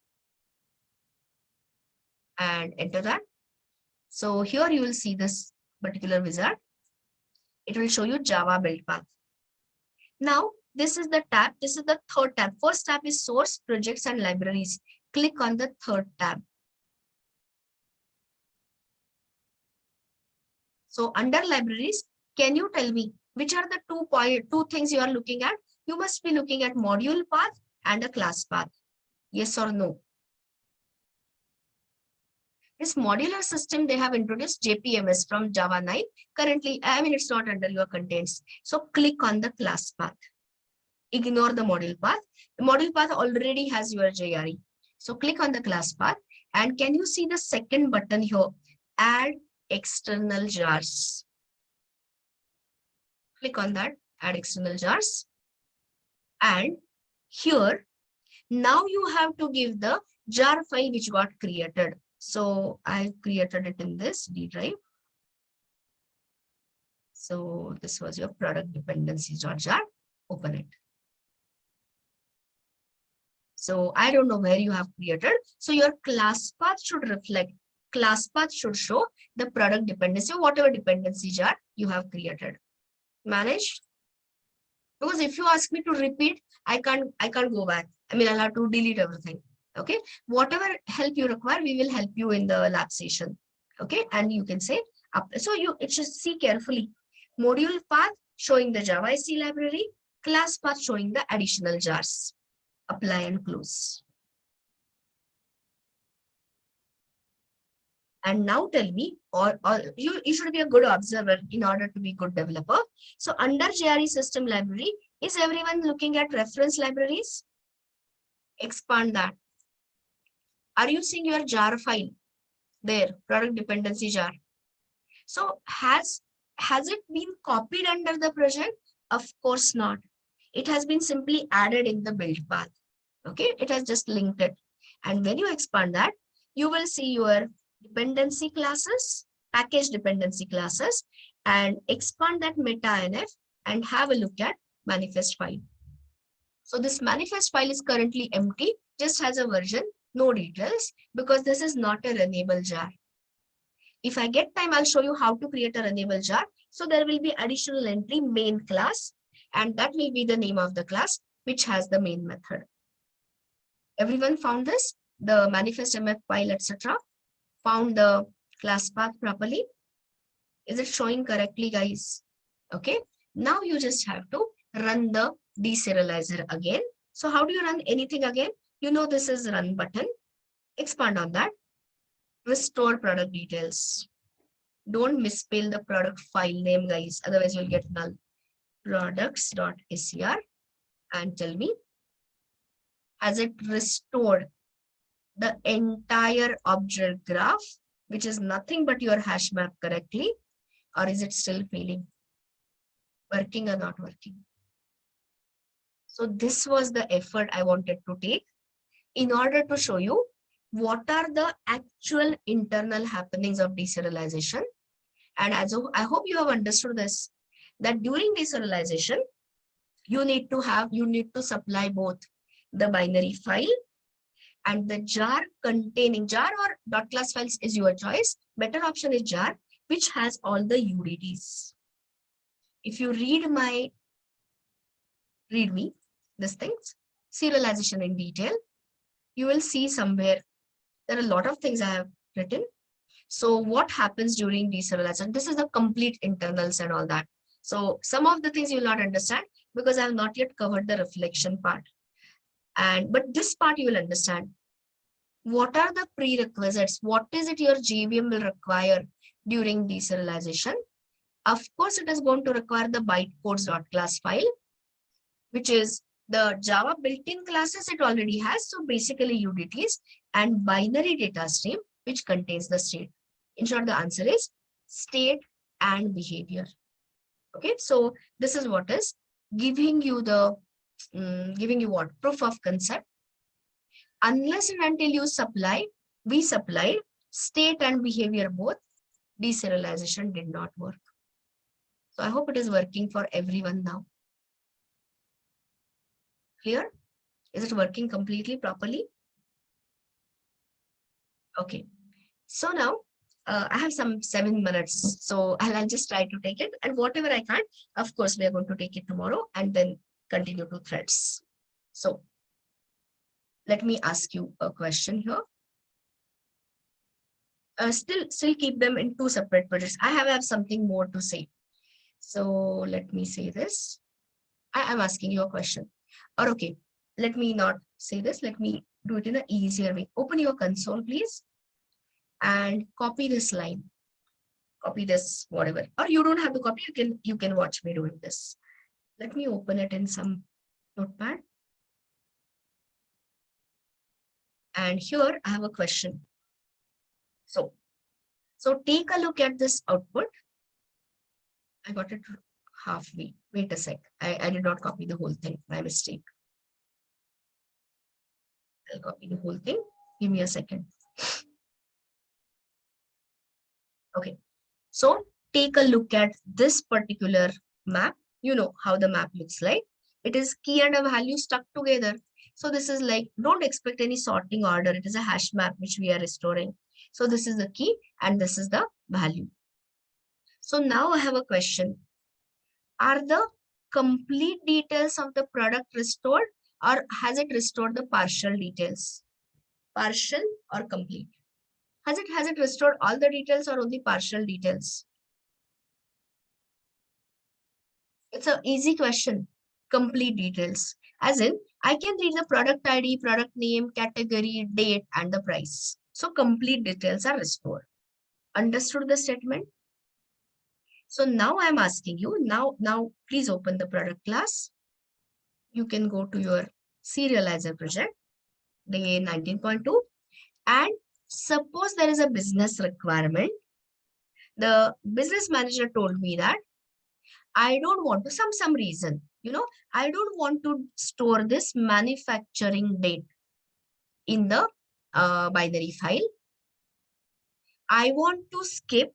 and enter that. So here you will see this particular wizard. It will show you Java build path. Now, this is the tab. This is the third tab. First tab is source, projects, and libraries. Click on the third tab. So under libraries, can you tell me which are the two things you are looking at? You must be looking at module path and a class path. Yes or no? This modular system, they have introduced JPMS from Java 9. Currently, I mean, it's not under your contents. So click on the class path. Ignore the module path. The module path already has your JRE. So click on the class path. And can you see the second button here? Add external jars. Click on that, add external jars. And here, now you have to give the jar file which got created. So I created it in this D drive. So this was your product dependencies.jar. Open it. So I don't know where you have created. So your class path should reflect, class path should show the product dependency or whatever dependency jar you have created. Managed. Because if you ask me to repeat, I can't go back. I mean, I'll have to delete everything. Okay. Whatever help you require, we will help you in the lab session. Okay. And you can say up. So it should see carefully. Module path showing the Java SE library. class path showing the additional jars. Apply and close. And now tell me, or you should be a good observer in order to be good developer. So under JRE system library, is everyone looking at reference libraries? Expand that. Are you seeing your jar file there, product dependency jar? So has it been copied under the project? Of course not. It has been simply added in the build path. Okay, it has just linked it. And when you expand that, you will see your dependency classes, package dependency classes, and expand that meta-inf and have a look at manifest file. So this manifest file is currently empty, just has a version, no details, because this is not a runnable jar. If I get time, I'll show you how to create a runnable jar. So there will be additional entry main class, and that will be the name of the class, which has the main method. Everyone found this? The manifest mf file, etc. Found the class path properly? Is it showing correctly, guys? Okay. Now you just have to run the deserializer again. So how do you run anything again? You know this is run button. Expand on that. Restore product details. Don't misspell the product file name, guys. Otherwise, you'll get null. Products.ser and tell me, has it restored the entire object graph, which is nothing but your hash map correctly, or is it still failing? Working or not working? So this was the effort I wanted to take in order to show you what are the actual internal happenings of deserialization. And I hope you have understood this, that during deserialization, you need to supply both the binary file and the jar containing jar or dot class files is your choice. Better option is jar, which has all the UDTs. If you read me, these things, serialization in detail, you will see somewhere there are a lot of things I have written. So what happens during deserialization? This is the complete internals and all that. So some of the things you will not understand because I have not yet covered the reflection part. But this part you will understand. What are the prerequisites? What is it your JVM will require during deserialization? Of course, it is going to require the bytecodes.class file, which is the Java built-in classes it already has. So basically UDTs and binary data stream, which contains the state. In short, the answer is state and behavior. Okay, so this is what is giving you the proof of concept. Unless and until you we supplied state and behavior both, deserialization did not work. So I hope it is working for everyone now. Clear? Is it working completely properly? Okay. So now I have some 7 minutes. So I'll just try to take it. And whatever I can, of course, we are going to take it tomorrow and then continue to threads. So let me ask you a question here. Still keep them in 2 separate projects. I have something more to say. So let me say this. I am asking you a question. Or okay, let me not say this. Let me do it in an easier way. Open your console, please. And copy this line. Copy this, whatever. Or you don't have to copy, you can watch me doing this. Let me open it in some notepad. And here I have a question. So take a look at this output. I got it halfway. Wait a sec. I did not copy the whole thing. My mistake. I'll copy the whole thing. Give me a second. Okay. So take a look at this particular map. You know how the map looks like. It is key and a value stuck together. So this is like, don't expect any sorting order. It is a hash map which we are restoring. So this is the key and this is the value. So now I have a question. Are the complete details of the product restored or has it restored the partial details? Partial or complete? Has it restored all the details or only partial details? It's an easy question. complete details. As in, I can read the product ID, product name, category, date, and the price. So complete details are restored. Understood the statement? So now I'm asking you, now please open the product class. You can go to your serializer project, day 19.2, and suppose there is a business requirement. The business manager told me that I don't want to, some reason, I don't want to store this manufacturing date in the binary file. I want to skip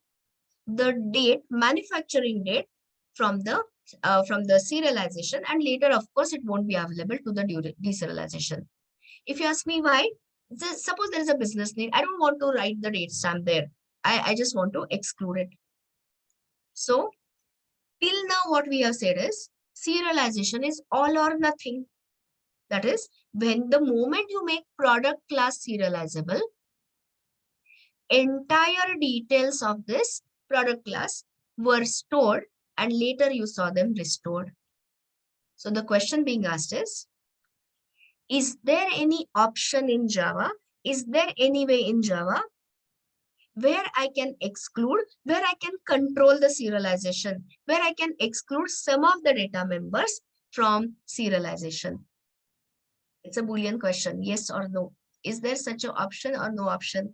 the date, manufacturing date from the serialization, and later, of course, it won't be available to the deserialization. If you ask me why, suppose there is a business need, I don't want to write the date stamp there. I just want to exclude it. So till now, what we have said is serialization is all or nothing. That is, when the moment you make product class serializable, entire details of this product class were stored and later you saw them restored. So the question being asked is there any option in Java? Is there any way in Java where I can exclude, where I can control the serialization, where I can exclude some of the data members from serialization? It's a Boolean question, yes or no. Is there such an option or no option?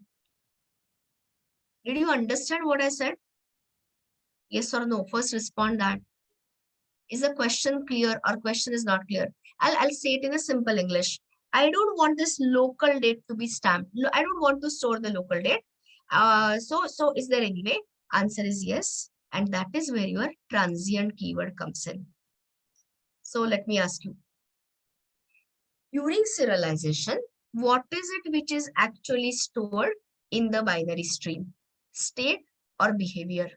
Did you understand what I said? Yes or no? First respond that. Is the question clear or question is not clear? I'll say it in a simple English. I don't want this local date to be stamped. I don't want to store the local date. So is there any way? Answer is yes. And that is where your transient keyword comes in. So let me ask you. During serialization, what is it which is actually stored in the binary stream? State or behavior?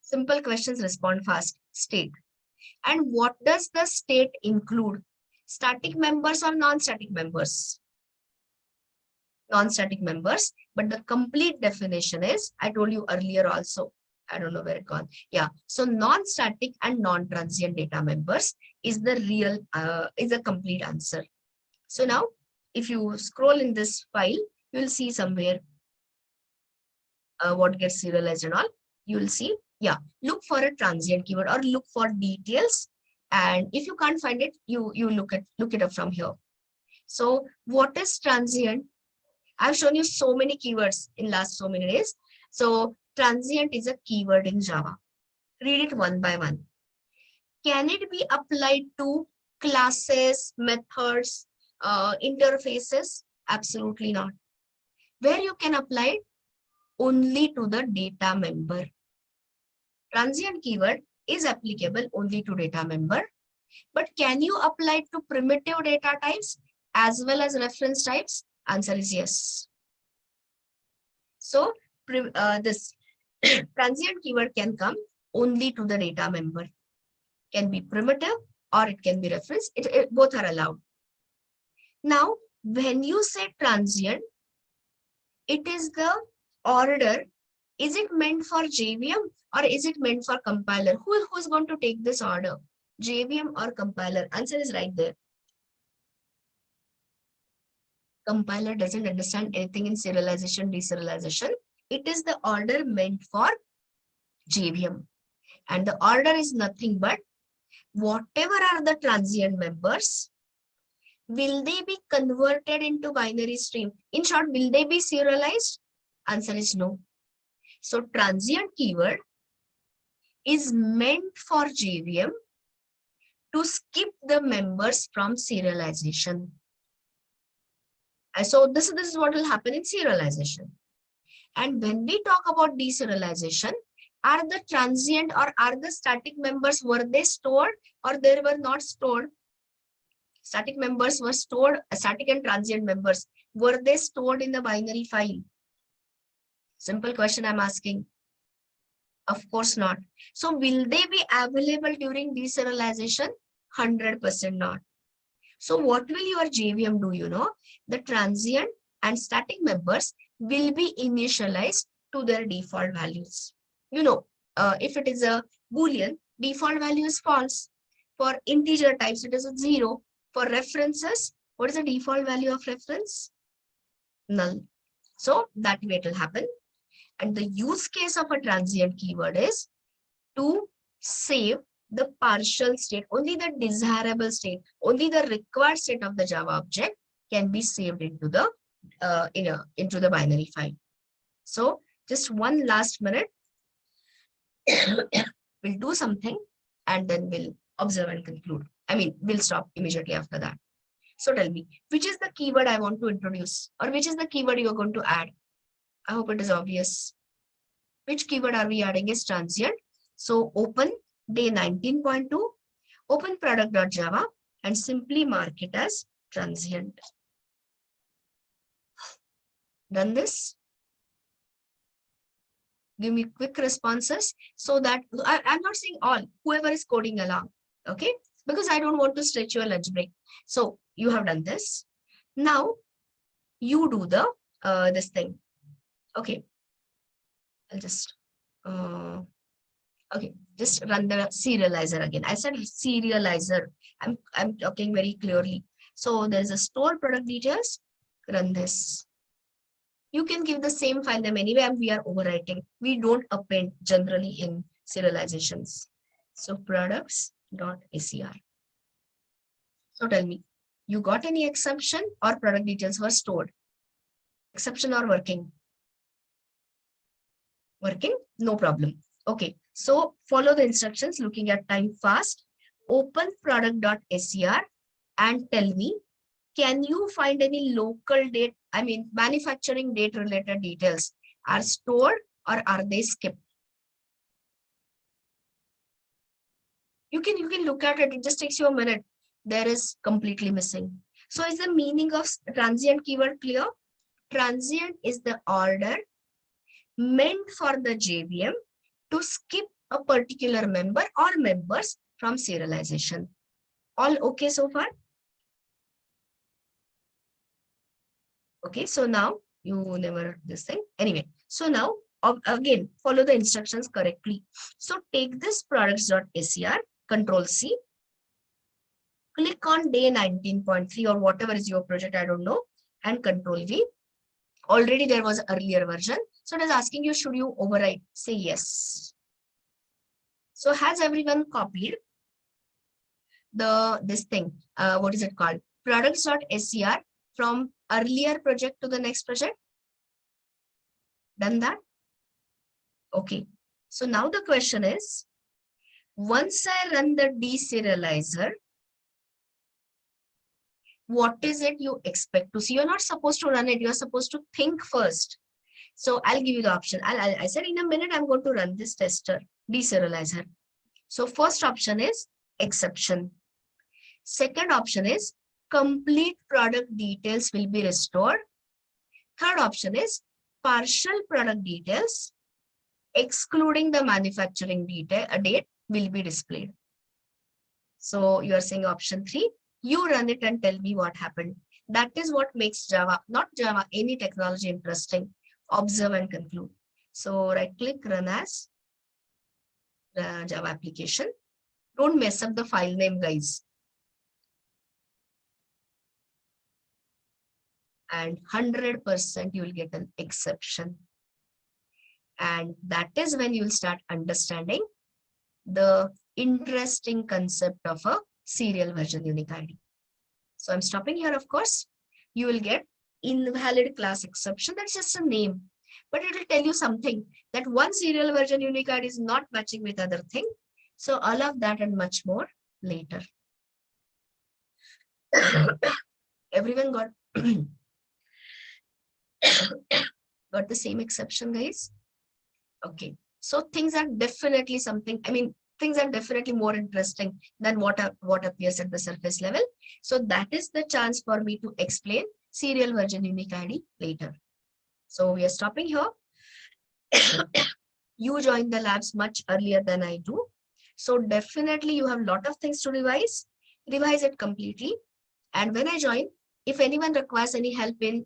Simple questions, respond fast. State. And what does the state include? Static members or non-static members? Non-static members. But the complete definition is, I told you earlier also, I don't know where it gone. Yeah. So non-static and non-transient data members is the real, is a complete answer. So now, if you scroll in this file, you will see somewhere what gets serialized and all. You will see, yeah, look for a transient keyword or look for details. And if you can't find it, you look it up from here. So what is transient? I've shown you so many keywords in last so many days. So transient is a keyword in Java. Read it one by one. Can it be applied to classes, methods, interfaces? Absolutely not. Where you can apply it? Only to the data member. Transient keyword is applicable only to data member, but can you apply it to primitive data types as well as reference types? Answer is yes. So this transient keyword can come only to the data member. Can be primitive or it can be reference. Both are allowed. Now, when you say transient, it is the order. Is it meant for JVM or is it meant for compiler? Who's going to take this order? JVM or compiler? Answer is right there. Compiler doesn't understand anything in serialization, deserialization. It is the order meant for JVM. And the order is nothing but whatever are the transient members, will they be converted into binary stream? In short, will they be serialized? Answer is no. So transient keyword is meant for JVM to skip the members from serialization. So this is what will happen in serialization. And when we talk about deserialization, are the transient or are the static members, were they stored or they were not stored? Static members were stored, static and transient members, were they stored in the binary file? Simple question I'm asking. Of course not. So will they be available during deserialization? 100% not. So what will your JVM do? The transient and static members will be initialized to their default values. If it is a Boolean, default value is false. For integer types, it is a 0. For references, what is the default value of reference? Null. So that way it will happen. And the use case of a transient keyword is to save the partial state, only the desirable state, only the required state of the Java object can be saved into the into the binary file. So just one last minute, we'll do something and then we'll observe and conclude. I mean, we'll stop immediately after that. So tell me, which is the keyword I want to introduce, or which is the keyword you're going to add? I hope it is obvious. Which keyword are we adding is transient. So open day 19.2, open product.java and simply mark it as transient. Done this? Give me quick responses so that I'm not saying all, whoever is coding along, okay? Because I don't want to stretch your lunch break. So you have done this. Now you do the this thing. Okay. I'll just okay, just run the serializer again. I said serializer. I'm talking very clearly. So there's a store product details. Run this. You can give the same file name anyway, and we are overwriting. We don't append generally in serializations. So products.acr. So tell me, you got any exception or product details were stored? Exception or working? Working? No problem. Okay. So follow the instructions, looking at time fast. Open product.acr and tell me, can you find any local date, I mean, manufacturing date related details are stored or are they skipped? You can look at it. It just takes you a minute. There is completely missing. So is the meaning of transient keyword clear? Transient is the order meant for the JVM to skip a particular member or members from serialization. All okay so far? Okay, so now you never this thing. Anyway, so now again, follow the instructions correctly. So take this products.acr, Control C, click on day 19.3 or whatever is your project, I don't know, and Control V. Already there was an earlier version. So it is asking you, should you overwrite? Say yes. So has everyone copied this thing? What is it called? Products.scr from earlier project to the next project? Done that? Okay. So now the question is, once I run the deserializer, what is it you expect to see? You're not supposed to run it. You're supposed to think first. So I'll give you the option. I said in a minute, I'm going to run this tester, deserializer. So first option is exception. Second option is complete product details will be restored. Third option is partial product details, excluding the manufacturing date will be displayed. So you are saying option 3. You run it and tell me what happened. That is what makes Java, not Java, any technology interesting. Observe and conclude. So right click, run as Java application. Don't mess up the file name, guys. And 100% you will get an exception. And that is when you will start understanding the interesting concept of a serial version unique ID. So I'm stopping here, of course. You will get invalid class exception. That's just a name. But it will tell you something that one serial version unique ID is not matching with other thing. So all of that and much more later. Everyone got got the same exception, guys? Okay. So things are definitely something, I mean, things are definitely more interesting than what appears at the surface level. So that is the chance for me to explain serial version unique ID later. So we are stopping here. You join the labs much earlier than I do. So definitely you have a lot of things to revise it completely. And when I join, if anyone requires any help in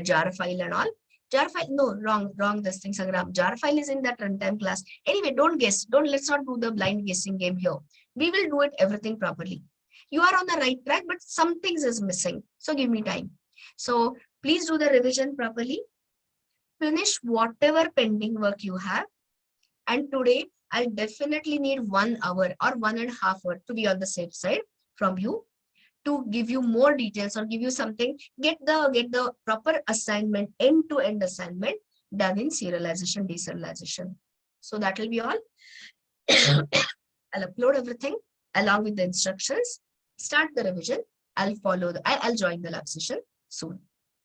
jar file and all, jar file, no, wrong this thing, Sangram. Jar file is in that runtime class. Anyway, don't guess. Let's not do the blind guessing game here. We will do it everything properly. You are on the right track, but some things is missing. So give me time. So please do the revision properly. Finish whatever pending work you have. And today, I'll definitely need 1 hour or 1.5 hours to be on the safe side from you, to give you more details or give you something. Get the proper assignment, end-to-end assignment done in serialization, deserialization. So that will be all. I'll upload everything along with the instructions. Start the revision. I'll join the lab session soon.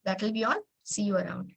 That will be all. See you around.